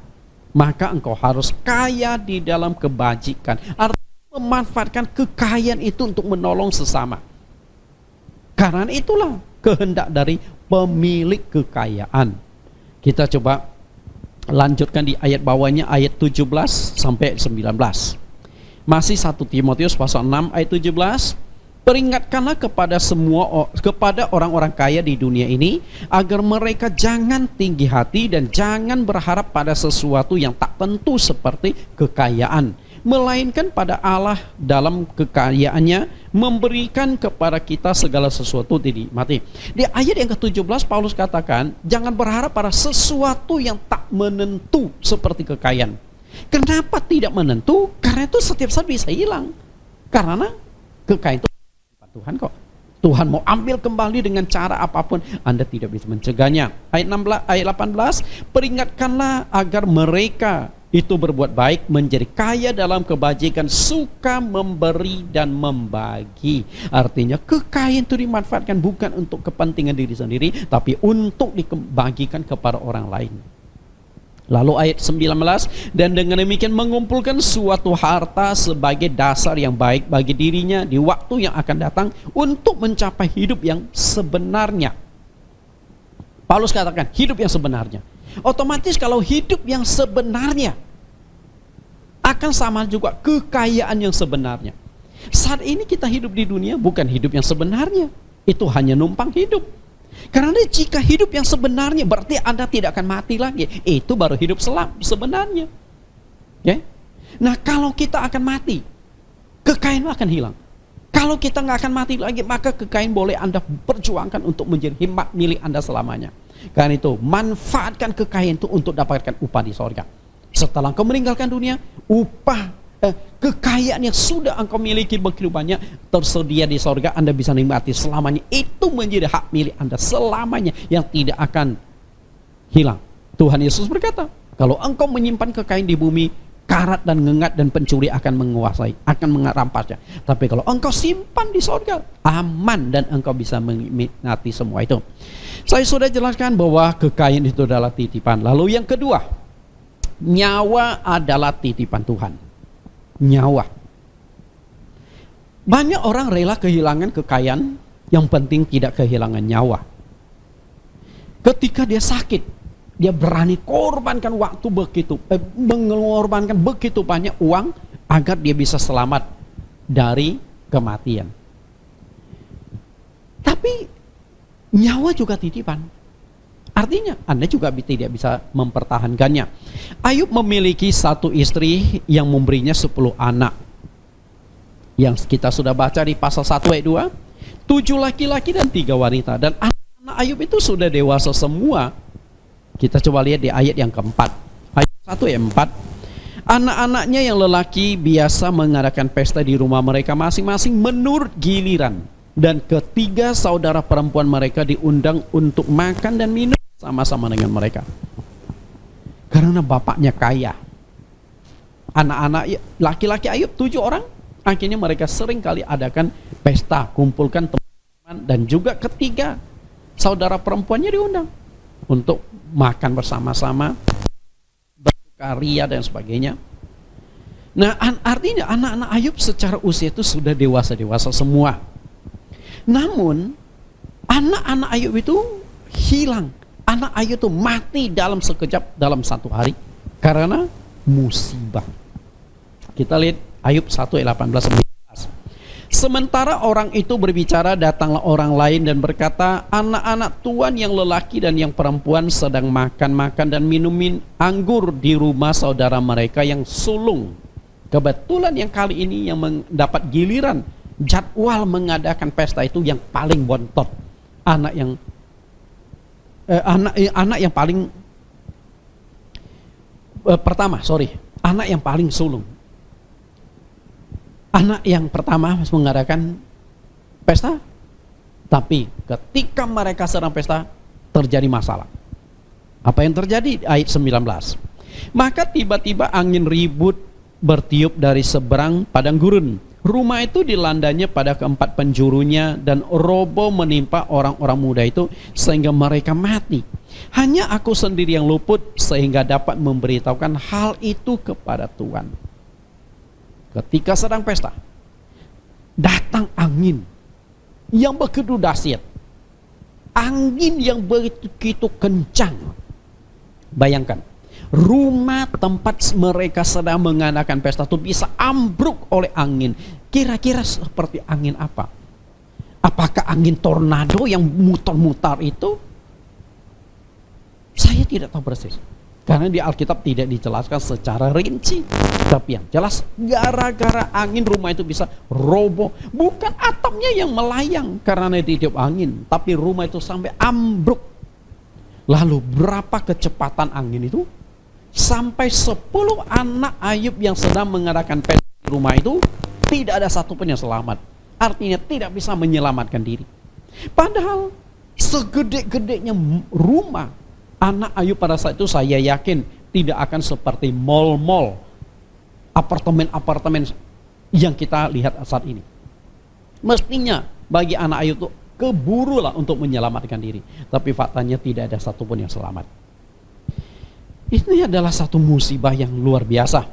maka engkau harus kaya di dalam kebajikan. Artinya memanfaatkan kekayaan itu untuk menolong sesama. Karena itulah kehendak dari pemilik kekayaan. Kita coba lanjutkan di ayat bawahnya, ayat 17 sampai 19. Masih 1 Timotius pasal 6 ayat 17. Peringatkanlah kepada orang-orang kaya di dunia ini, agar mereka jangan tinggi hati dan jangan berharap pada sesuatu yang tak tentu seperti kekayaan, melainkan pada Allah dalam kekayaannya memberikan kepada kita segala sesuatu dinikmati. Di ayat yang ke-17 Paulus katakan, jangan berharap pada sesuatu yang tak menentu seperti kekayaan. Kenapa tidak menentu? Karena itu setiap saat bisa hilang. Karena kekayaan itu Tuhan kok. Tuhan mau ambil kembali dengan cara apapun, Anda tidak bisa mencegahnya. Ayat 18, peringatkanlah agar mereka itu berbuat baik, menjadi kaya dalam kebajikan, suka memberi dan membagi. Artinya kekayaan itu dimanfaatkan bukan untuk kepentingan diri sendiri, tapi untuk dibagikan kepada orang lain. Lalu ayat 19, dan dengan demikian mengumpulkan suatu harta sebagai dasar yang baik bagi dirinya di waktu yang akan datang untuk mencapai hidup yang sebenarnya. Paulus katakan hidup yang sebenarnya. Otomatis kalau hidup yang sebenarnya akan sama juga kekayaan yang sebenarnya. Saat ini kita hidup di dunia bukan hidup yang sebenarnya. Itu hanya numpang hidup. Karena jika hidup yang sebenarnya berarti Anda tidak akan mati lagi. Itu baru hidup sebenarnya. Okay? Nah kalau kita akan mati, kekayaan akan hilang. Kalau kita nggak akan mati lagi, maka kekayaan boleh Anda perjuangkan untuk menjadi hikmat milik Anda selamanya. Karena itu manfaatkan kekayaan itu untuk dapatkan upah di sorga. Setelah engkau meninggalkan dunia, kekayaan yang sudah engkau miliki begitu banyak tersedia di sorga, Anda bisa nikmati selamanya. Itu menjadi hak milik Anda selamanya yang tidak akan hilang. Tuhan Yesus berkata, kalau engkau menyimpan kekayaan di bumi, karat dan ngengat dan pencuri akan menguasai, akan merampasnya. Tapi kalau engkau simpan di sorga, aman dan engkau bisa menikmati semua itu. Saya sudah jelaskan bahwa kekayaan itu adalah titipan. Lalu yang kedua, nyawa adalah titipan Tuhan. Nyawa. Banyak orang rela kehilangan kekayaan, yang penting tidak kehilangan nyawa. Ketika dia sakit, dia berani korbankan waktu begitu, mengorbankan begitu banyak uang agar dia bisa selamat dari kematian. Tapi nyawa juga titipan. Artinya Anda juga tidak bisa mempertahankannya. Ayub memiliki satu istri yang memberinya 10 anak. Yang kita sudah baca di pasal 1 ayat 2. 7 laki-laki dan 3 wanita. Dan anak-anak Ayub itu sudah dewasa semua. Kita coba lihat di ayat yang keempat. Ayat 1 ayat 4. Anak-anaknya yang lelaki biasa mengadakan pesta di rumah mereka masing-masing menurut giliran. Dan ketiga saudara perempuan mereka diundang untuk makan dan minum sama-sama dengan mereka. Karena bapaknya kaya. Anak-anak laki-laki Ayub 7 orang. Akhirnya mereka sering kali adakan pesta, kumpulkan teman-teman. Dan juga ketiga saudara perempuannya diundang untuk makan bersama-sama, bersukaria dan sebagainya. Nah artinya anak-anak Ayub secara usia itu sudah dewasa-dewasa semua. Namun anak-anak Ayub itu hilang. Anak Ayub itu mati dalam sekejap, dalam satu hari karena musibah. Kita lihat Ayub 1 ayat 18-19. Sementara orang itu berbicara, datanglah orang lain dan berkata, anak-anak tuan yang lelaki dan yang perempuan sedang makan-makan dan minum anggur di rumah saudara mereka yang sulung. Kebetulan yang kali ini yang mendapat giliran jadwal mengadakan pesta itu yang paling bontot, anak yang paling anak yang paling sulung. Anak yang pertama mengadakan pesta, tapi ketika mereka sedang pesta terjadi masalah. Apa yang terjadi? Ayat 19. Maka tiba-tiba angin ribut bertiup dari seberang padang gurun. Rumah itu dilandanya pada keempat penjurunya dan roboh menimpa orang-orang muda itu sehingga mereka mati. Hanya aku sendiri yang luput sehingga dapat memberitahukan hal itu kepada Tuhan. Ketika sedang pesta, datang angin yang begitu dahsyat. Angin yang begitu kencang. Bayangkan, rumah tempat mereka sedang mengadakan pesta itu bisa ambruk oleh angin. Kira-kira seperti angin apa? Apakah angin tornado yang mutar-mutar itu? Saya tidak tahu persis. Karena di Alkitab tidak dijelaskan secara rinci. Tapi yang jelas gara-gara angin rumah itu bisa roboh. Bukan atapnya yang melayang karena ditiup angin. Tapi rumah itu sampai ambruk. Lalu berapa kecepatan angin itu? Sampai 10 anak Ayub yang sedang mengadakan pesta di rumah itu tidak ada satupun yang selamat. Artinya tidak bisa menyelamatkan diri. Padahal segede-gedenya rumah anak Ayub pada saat itu saya yakin tidak akan seperti mall-mall, apartemen-apartemen yang kita lihat saat ini. Mestinya bagi anak Ayub itu keburulah untuk menyelamatkan diri. Tapi faktanya tidak ada satupun yang selamat. Ini adalah satu musibah yang luar biasa.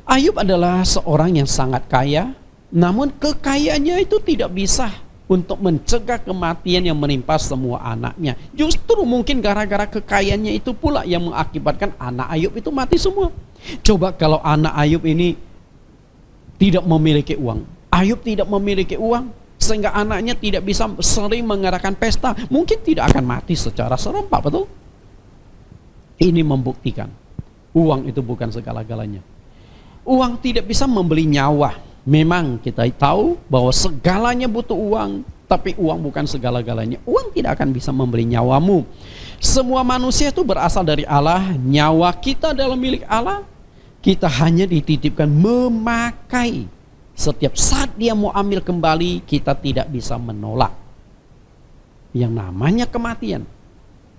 Ayub adalah seorang yang sangat kaya, namun kekayaannya itu tidak bisa untuk mencegah kematian yang menimpa semua anaknya. Justru mungkin gara-gara kekayaannya itu pula yang mengakibatkan anak Ayub itu mati semua. Coba kalau anak Ayub ini tidak memiliki uang, Ayub tidak memiliki uang, sehingga anaknya tidak bisa sering mengadakan pesta, mungkin tidak akan mati secara serempak, betul? Ini membuktikan uang itu bukan segala-galanya. Uang tidak bisa membeli nyawa. Memang kita tahu bahwa segalanya butuh uang, tapi uang bukan segala-galanya. Uang tidak akan bisa membeli nyawamu. Semua manusia itu berasal dari Allah. Nyawa kita adalah milik Allah. Kita hanya dititipkan memakai. Setiap saat dia mau ambil kembali, kita tidak bisa menolak. Yang namanya kematian,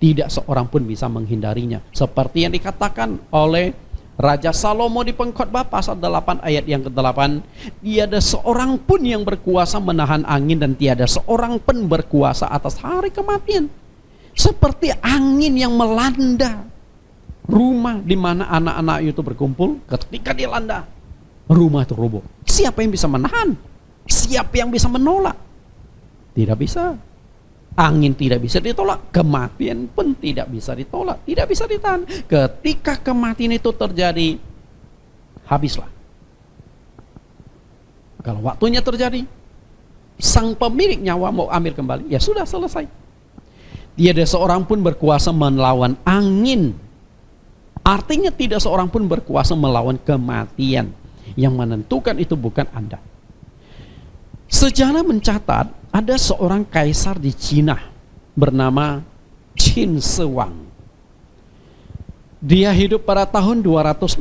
tidak seorang pun bisa menghindarinya. Seperti yang dikatakan oleh Raja Salomo di Pengkhotbah pasal 8 ayat yang ke-8, tiada seorang pun yang berkuasa menahan angin dan tiada seorang pun berkuasa atas hari kematian. Seperti angin yang melanda rumah di mana anak-anak itu berkumpul, ketika dia landa, rumah itu roboh. Siapa yang bisa menahan? Siapa yang bisa menolak? Tidak bisa. Angin tidak bisa ditolak, kematian pun tidak bisa ditolak, tidak bisa ditahan. Ketika kematian itu terjadi, habislah. Kalau waktunya terjadi, sang pemilik nyawa mau ambil kembali, ya sudah selesai. Tiada seorang pun berkuasa melawan angin. Artinya tidak seorang pun berkuasa melawan kematian. Yang menentukan itu bukan Anda. Sejarah mencatat ada seorang kaisar di Cina bernama Qin Shi Huang. Dia hidup pada tahun 260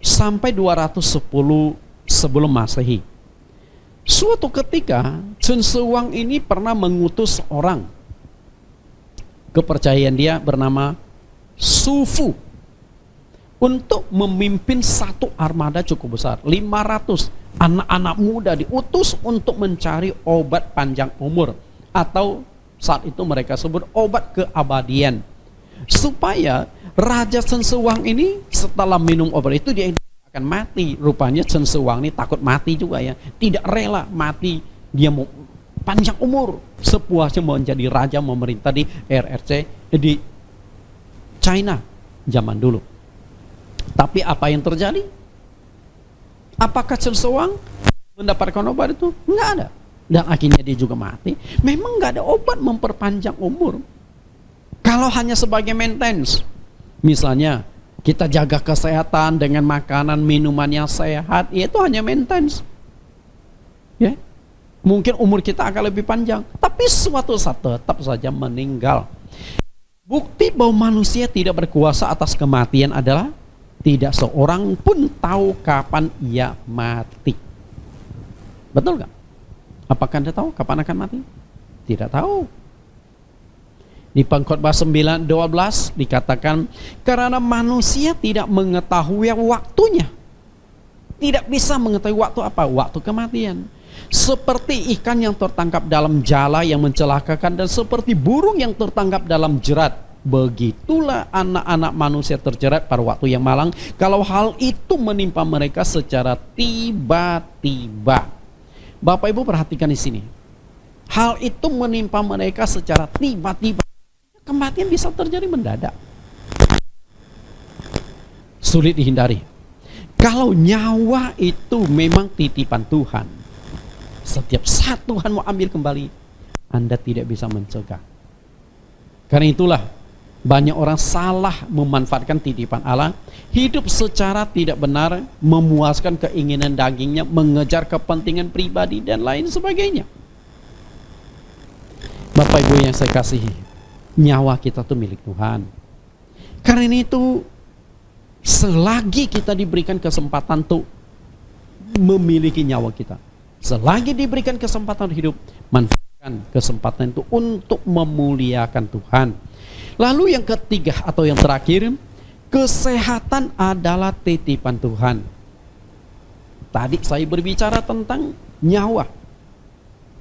sampai 210 sebelum Masehi. Suatu ketika Qin Shi Huang ini pernah mengutus orang, kepercayaan dia bernama Su Fu, untuk memimpin satu armada cukup besar, 500 anak-anak muda diutus untuk mencari obat panjang umur, atau saat itu mereka sebut obat keabadian, supaya Raja Qin Shi Huang ini setelah minum obat itu dia akan mati. Rupanya Qin Shi Huang ini takut mati juga ya, tidak rela mati, dia mau panjang umur sepuasnya menjadi raja memerintah di RRC di China zaman dulu. Tapi apa yang terjadi? Apakah Qin Shi Huang mendapatkan obat itu? Enggak ada. Dan akhirnya dia juga mati. Memang enggak ada obat memperpanjang umur. Kalau hanya sebagai maintenance, misalnya kita jaga kesehatan dengan makanan minuman yang sehat, itu hanya maintenance. Ya, mungkin umur kita akan lebih panjang, tapi suatu saat tetap saja meninggal. Bukti bahwa manusia tidak berkuasa atas kematian adalah tidak seorang pun tahu kapan ia mati. Betul nggak? Apakah Anda tahu kapan akan mati? Tidak tahu. Di Pengkhotbah 9:12 dikatakan, karena manusia tidak mengetahui waktunya. Tidak bisa mengetahui waktu apa? Waktu kematian. Seperti ikan yang tertangkap dalam jala yang mencelakakan, dan seperti burung yang tertangkap dalam jerat, begitulah anak-anak manusia terjerat pada waktu yang malang, kalau hal itu menimpa mereka secara tiba-tiba. Bapak Ibu perhatikan di sini. Hal itu menimpa mereka secara tiba-tiba. Kematian bisa terjadi mendadak. Sulit dihindari. Kalau nyawa itu memang titipan Tuhan, setiap saat Tuhan mau ambil kembali, Anda tidak bisa mencegah. Karena itulah banyak orang salah memanfaatkan titipan Allah, hidup secara tidak benar, memuaskan keinginan dagingnya, mengejar kepentingan pribadi dan lain sebagainya. Bapak Ibu yang saya kasihi, nyawa kita itu milik Tuhan. Karena itu, selagi kita diberikan kesempatan untuk memiliki nyawa kita, selagi diberikan kesempatan hidup, manfaatkan kesempatan itu untuk memuliakan Tuhan. Lalu yang ketiga atau yang terakhir, Kesehatan adalah titipan Tuhan. Tadi saya berbicara tentang nyawa.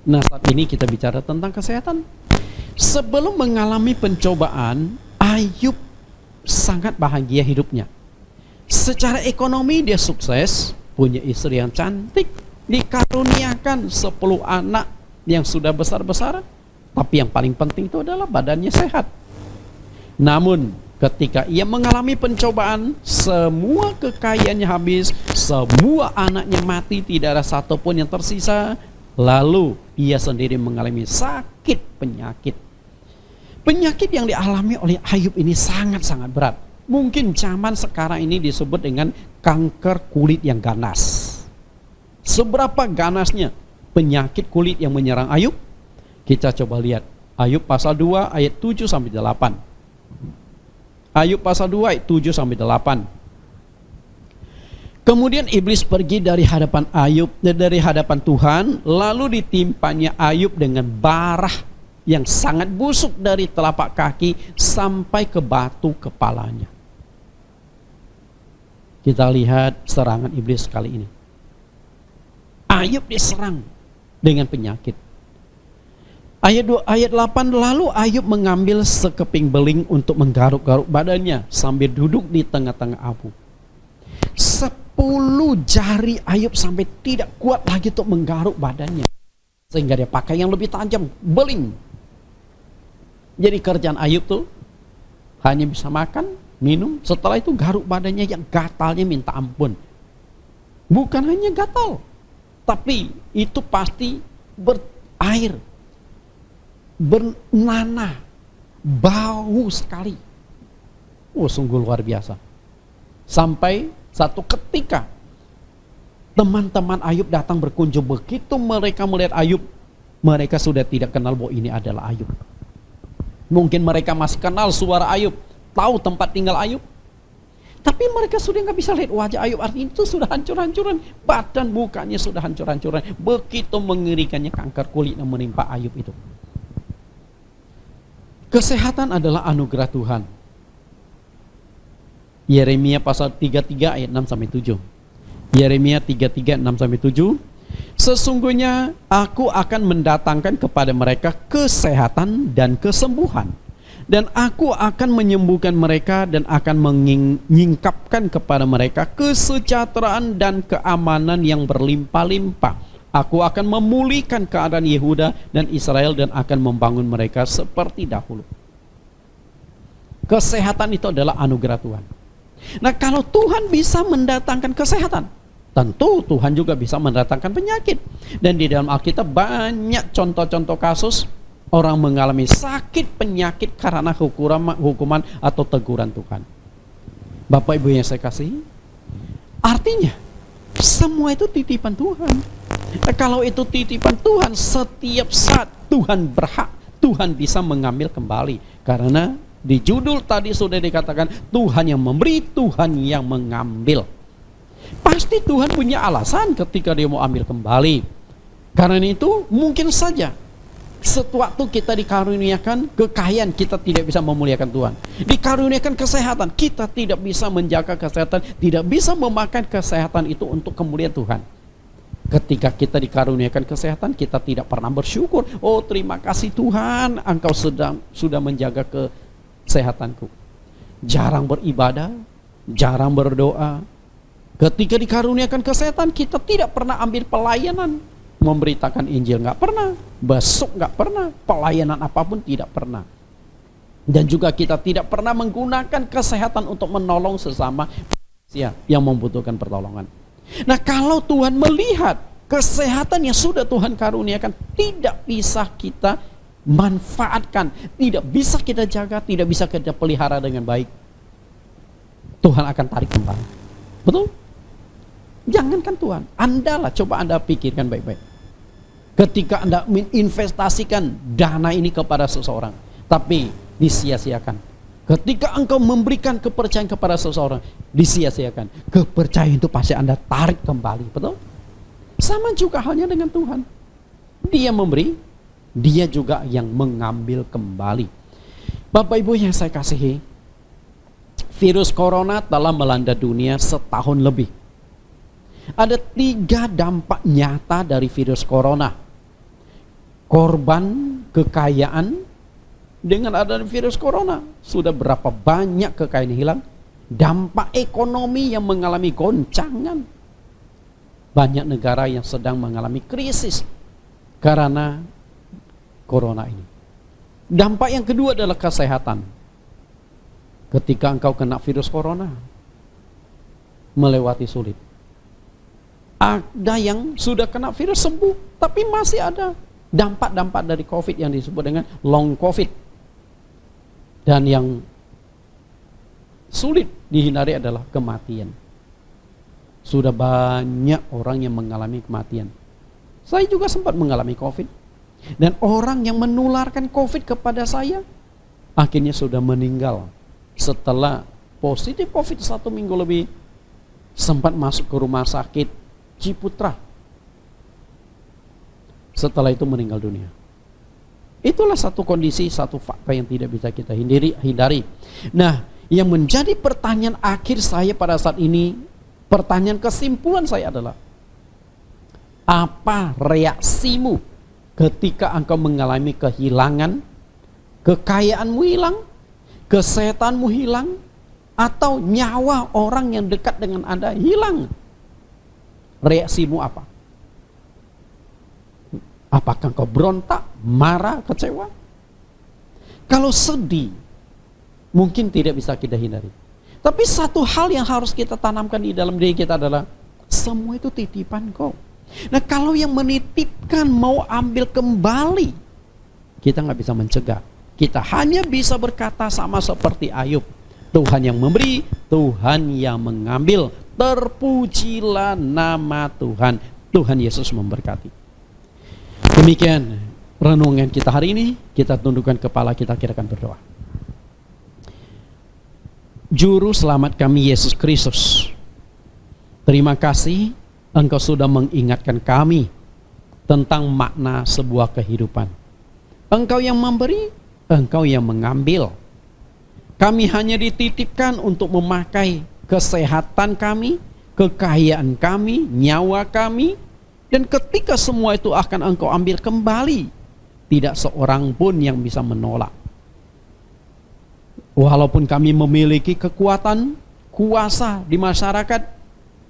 Nah, saat ini kita bicara tentang kesehatan. Sebelum mengalami pencobaan, Ayub sangat bahagia hidupnya. Secara ekonomi dia sukses, punya istri yang cantik, dikaruniakan 10 anak yang sudah besar-besar. Tapi yang paling penting itu adalah badannya sehat. Namun ketika ia mengalami pencobaan, semua kekayaannya habis, semua anaknya mati, tidak ada satupun yang tersisa. Lalu ia sendiri mengalami sakit penyakit. Penyakit yang dialami oleh Ayub ini sangat-sangat berat. Mungkin zaman sekarang ini disebut dengan kanker kulit yang ganas. Seberapa ganasnya penyakit kulit yang menyerang Ayub? Kita coba lihat Ayub pasal 2 ayat 7 sampai 8. Ayub pasal 2 ayat 7 sampai 8. Kemudian iblis pergi dari hadapan Ayub, dari hadapan Tuhan, lalu ditimpanya Ayub dengan barah yang sangat busuk dari telapak kaki sampai ke batu kepalanya. Kita lihat serangan iblis kali ini. Ayub diserang dengan penyakit. Ayat 2, ayat 8, lalu Ayub mengambil sekeping beling untuk menggaruk-garuk badannya sambil duduk di tengah-tengah abu. 10 jari Ayub sampai tidak kuat lagi untuk menggaruk badannya, sehingga dia pakai yang lebih tajam, beling. Jadi kerjaan Ayub tuh hanya bisa makan, minum, setelah itu garuk badannya yang gatalnya minta ampun. Bukan hanya gatal, tapi itu pasti berair, bernanah, bau sekali. Sungguh luar biasa. Sampai satu ketika teman-teman Ayub datang berkunjung. Begitu mereka melihat Ayub, mereka sudah tidak kenal bahwa ini adalah Ayub. Mungkin mereka masih kenal suara Ayub, tahu tempat tinggal Ayub, tapi mereka sudah nggak bisa lihat wajah Ayub. Artinya itu sudah hancur-hancuran, badan mukanya sudah hancur-hancuran. Begitu mengerikannya kanker kulit yang menimpa Ayub itu. Kesehatan adalah anugerah Tuhan. Yeremia pasal 33 ayat 6 sampai 7. Yeremia 33 6 sampai 7. Sesungguhnya aku akan mendatangkan kepada mereka kesehatan dan kesembuhan, dan aku akan menyembuhkan mereka dan akan menyingkapkan kepada mereka kesejahteraan dan keamanan yang berlimpah-limpah. Aku akan memulihkan keadaan Yehuda dan Israel dan akan membangun mereka seperti dahulu. Kesehatan itu adalah anugerah Tuhan. Nah, kalau Tuhan bisa mendatangkan kesehatan, tentu Tuhan juga bisa mendatangkan penyakit. Dan di dalam Alkitab banyak contoh-contoh kasus orang mengalami sakit penyakit karena hukuman atau teguran Tuhan. Bapak Ibu yang saya kasihi, artinya semua itu titipan Tuhan. Nah, kalau itu titipan Tuhan, setiap saat Tuhan berhak, Tuhan bisa mengambil kembali. Karena di judul tadi sudah dikatakan Tuhan yang memberi, Tuhan yang mengambil. Pasti Tuhan punya alasan ketika dia mau ambil kembali. Karena itu mungkin saja sewaktu kita dikaruniakan kekayaan, kita tidak bisa memuliakan Tuhan. Dikaruniakan kesehatan, kita tidak bisa menjaga kesehatan, tidak bisa memakai kesehatan itu untuk kemuliaan Tuhan. Ketika kita dikaruniakan kesehatan, kita tidak pernah bersyukur. Oh, terima kasih Tuhan, Engkau sudah menjaga kesehatanku. Jarang beribadah, jarang berdoa. Ketika dikaruniakan kesehatan, kita tidak pernah ambil pelayanan, memberitakan Injil nggak pernah, besuk nggak pernah, pelayanan apapun tidak pernah. Dan juga kita tidak pernah menggunakan kesehatan untuk menolong sesama manusia yang membutuhkan pertolongan. Nah, kalau Tuhan melihat kesehatan yang sudah Tuhan karuniakan tidak bisa kita manfaatkan, tidak bisa kita jaga, tidak bisa kita pelihara dengan baik, Tuhan akan tarik kembali. Betul? Jangankan Tuhan, coba Anda pikirkan baik-baik. Ketika Anda menginvestasikan dana ini kepada seseorang, tapi disia-siakan. Ketika engkau memberikan kepercayaan kepada seseorang, disia-siakan. Kepercayaan itu pasti Anda tarik kembali, betul? Sama juga halnya dengan Tuhan. Dia memberi, Dia juga yang mengambil kembali. Bapak Ibu yang saya kasihi, Virus corona telah melanda dunia setahun lebih. Ada 3 dampak nyata dari virus corona. Korban kekayaan dengan adanya virus corona. Sudah berapa banyak kekayaan hilang. Dampak ekonomi yang mengalami goncangan. Banyak negara yang sedang mengalami krisis karena corona ini. Dampak yang kedua adalah kesehatan. Ketika engkau kena virus corona, melewati sulit. Ada yang sudah kena virus sembuh, tapi masih ada dampak-dampak dari COVID yang disebut dengan long COVID. Dan yang sulit dihindari adalah kematian. Sudah banyak orang yang mengalami kematian. Saya juga sempat mengalami COVID. Dan orang yang menularkan COVID kepada saya, akhirnya sudah meninggal. Setelah positif COVID 1 minggu lebih, sempat masuk ke rumah sakit Ciputra. Setelah itu meninggal dunia. Itulah satu kondisi, satu fakta yang tidak bisa kita hindari. Nah, yang menjadi pertanyaan akhir saya pada saat ini, pertanyaan kesimpulan saya adalah, apa reaksimu ketika engkau mengalami kehilangan, kekayaanmu hilang, kesehatanmu hilang, atau nyawa orang yang dekat dengan Anda hilang? Reaksimu apa? Apakah engkau berontak, marah, kecewa? Kalau sedih, mungkin tidak bisa kita hindari. Tapi satu hal yang harus kita tanamkan di dalam diri kita adalah, semua itu titipan kau. Nah, kalau yang menitipkan mau ambil kembali, kita nggak bisa mencegah. Kita hanya bisa berkata sama seperti Ayub, Tuhan yang memberi, Tuhan yang mengambil. Terpujilah nama Tuhan. Tuhan Yesus memberkati. Demikian renungan kita hari ini. Kita tundukkan kepala kita akan berdoa. Juru selamat kami Yesus Kristus, terima kasih Engkau sudah mengingatkan kami tentang makna sebuah kehidupan. Engkau yang memberi, Engkau yang mengambil. Kami hanya dititipkan untuk memakai kesehatan kami, kekayaan kami, nyawa kami. Dan ketika semua itu akan Engkau ambil kembali, tidak seorang pun yang bisa menolak. Walaupun kami memiliki kekuatan, kuasa di masyarakat,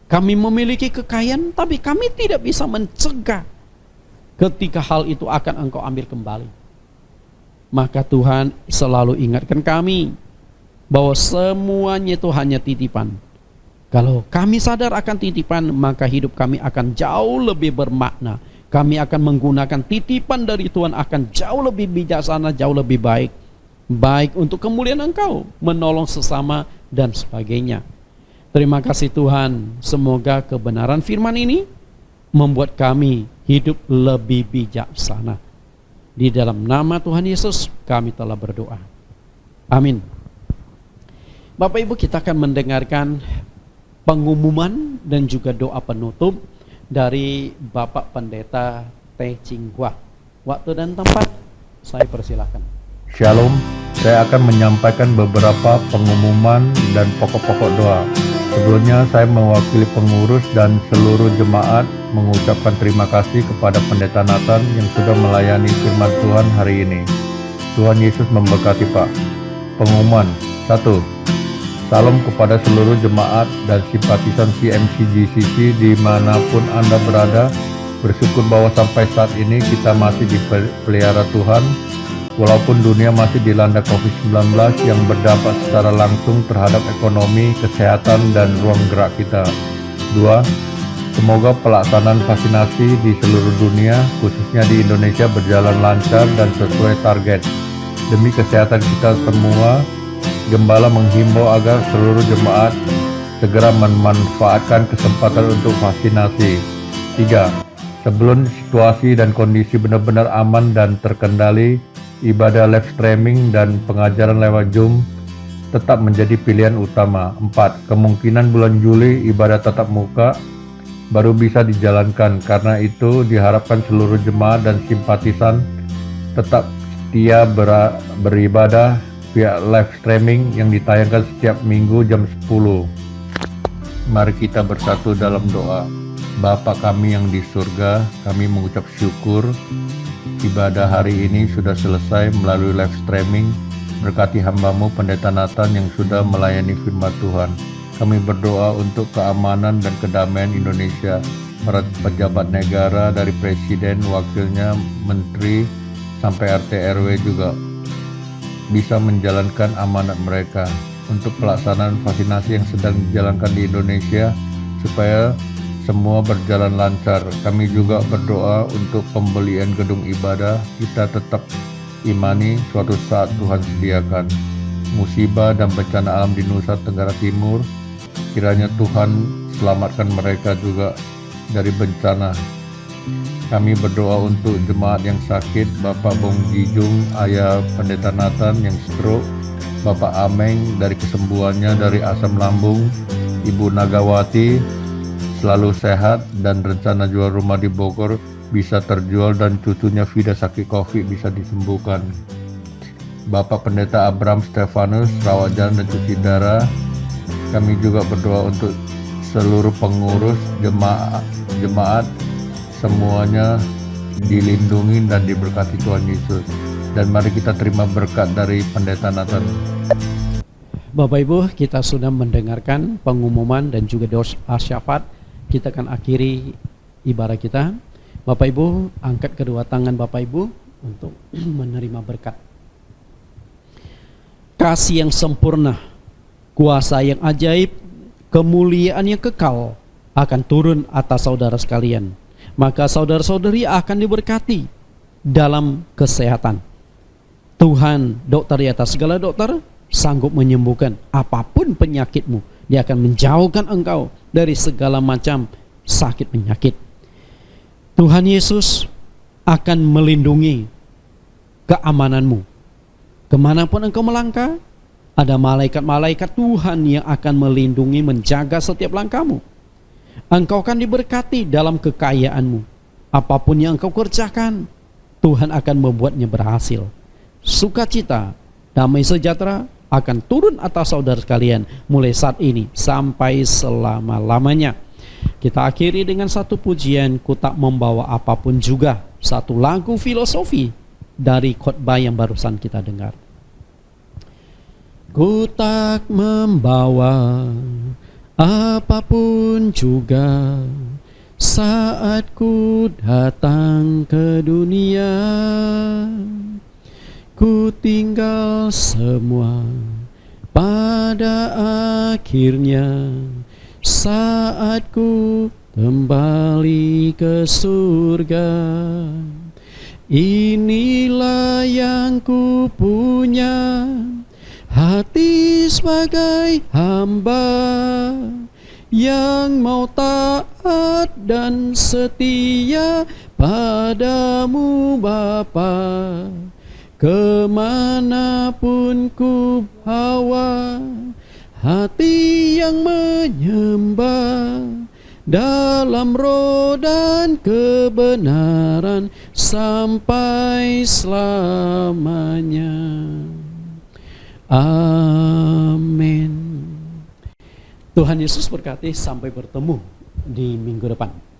kami memiliki kekayaan, tapi kami tidak bisa mencegah ketika hal itu akan Engkau ambil kembali. Maka Tuhan selalu ingatkan kami bahwa semuanya itu hanya titipan. Kalau kami sadar akan titipan, maka hidup kami akan jauh lebih bermakna. Kami akan menggunakan titipan dari Tuhan akan jauh lebih bijaksana, jauh lebih baik. Baik untuk kemuliaan Engkau, menolong sesama dan sebagainya. Terima kasih Tuhan. Semoga kebenaran firman ini membuat kami hidup lebih bijaksana. Di dalam nama Tuhan Yesus kami telah berdoa. Amin. Bapak Ibu, kita akan mendengarkan pengumuman dan juga doa penutup dari Bapak Pendeta T. Chinghua. Waktu dan tempat saya persilahkan. Shalom, saya akan menyampaikan beberapa pengumuman dan pokok-pokok doa. Sebelumnya saya mewakili pengurus dan seluruh jemaat mengucapkan terima kasih kepada Pendeta Nathan yang sudah melayani firman Tuhan hari ini. Tuhan Yesus memberkati Pak. Pengumuman 1. Salam kepada seluruh jemaat dan simpatisan CMC GCC dimanapun Anda berada. Bersyukur bahwa sampai saat ini kita masih dipelihara Tuhan, walaupun dunia masih dilanda COVID-19 yang berdampak secara langsung terhadap ekonomi, kesehatan, dan ruang gerak kita. 2. Semoga pelaksanaan vaksinasi di seluruh dunia, khususnya di Indonesia, berjalan lancar dan sesuai target. Demi kesehatan kita semua, Gembala menghimbau agar seluruh jemaat segera memanfaatkan kesempatan untuk vaksinasi. 3. Sebelum situasi dan kondisi benar-benar aman dan terkendali, ibadah live streaming dan pengajaran lewat Zoom tetap menjadi pilihan utama. 4. Kemungkinan bulan Juli ibadah tatap muka baru bisa dijalankan. Karena itu diharapkan seluruh jemaat dan simpatisan tetap setia beribadah via live streaming yang ditayangkan setiap minggu jam 10. Mari kita bersatu dalam doa. Bapa kami yang di surga, kami mengucap syukur ibadah hari ini sudah selesai melalui live streaming. Berkati hamba-Mu Pendeta Nathan yang sudah melayani firman Tuhan. Kami berdoa untuk keamanan dan kedamaian Indonesia, para pejabat negara dari presiden, wakilnya, menteri, sampai RT RW juga bisa menjalankan amanat mereka untuk pelaksanaan vaksinasi yang sedang dijalankan di Indonesia supaya semua berjalan lancar. Kami juga berdoa untuk pembelian gedung ibadah. Kita tetap imani suatu saat Tuhan sediakan. Musibah dan bencana alam di Nusa Tenggara Timur, kiranya Tuhan selamatkan mereka juga dari bencana. Kami berdoa untuk jemaat yang sakit, Bapak Bong Jijung, Ayah Pendeta Nathan yang stroke, Bapak Ameng dari kesembuhannya dari asam lambung, Ibu Nagawati selalu sehat dan rencana jual rumah di Bogor bisa terjual dan cucunya Vida sakit COVID bisa disembuhkan. Bapak Pendeta Abraham Stefanus, rawat jalan dan cuci darah. Kami juga berdoa untuk seluruh pengurus jemaat semuanya dilindungi dan diberkati Tuhan Yesus. Dan mari kita terima berkat dari Pendeta Nathan. Bapak Ibu, kita sudah mendengarkan pengumuman dan juga doa syafaat. Kita akan akhiri ibadah kita. Bapak Ibu, angkat kedua tangan Bapak Ibu untuk menerima berkat. Kasih yang sempurna, kuasa yang ajaib, kemuliaan yang kekal akan turun atas saudara sekalian. Maka saudara-saudari akan diberkati dalam kesehatan. Tuhan, dokter di atas segala dokter, sanggup menyembuhkan apapun penyakitmu. Dia akan menjauhkan engkau dari segala macam sakit penyakit. Tuhan Yesus akan melindungi keamananmu. Kemanapun engkau melangkah, ada malaikat-malaikat Tuhan yang akan melindungi, menjaga setiap langkahmu. Engkau akan diberkati dalam kekayaanmu. Apapun yang engkau kerjakan, Tuhan akan membuatnya berhasil. Sukacita, damai sejahtera akan turun atas saudara sekalian mulai saat ini sampai selama-lamanya. Kita akhiri dengan satu pujian, ku tak membawa apapun juga, satu lagu filosofi dari khotbah yang barusan kita dengar. Ku tak membawa apapun juga saat ku datang ke dunia. Ku tinggal semua pada akhirnya saat ku kembali ke surga. Inilah yang ku punya, hati sebagai hamba yang mau taat dan setia padamu Bapa. Kemanapun ku bawa hati yang menyembah dalam roh dan kebenaran sampai selamanya. Amin. Tuhan Yesus berkati, sampai bertemu di minggu depan.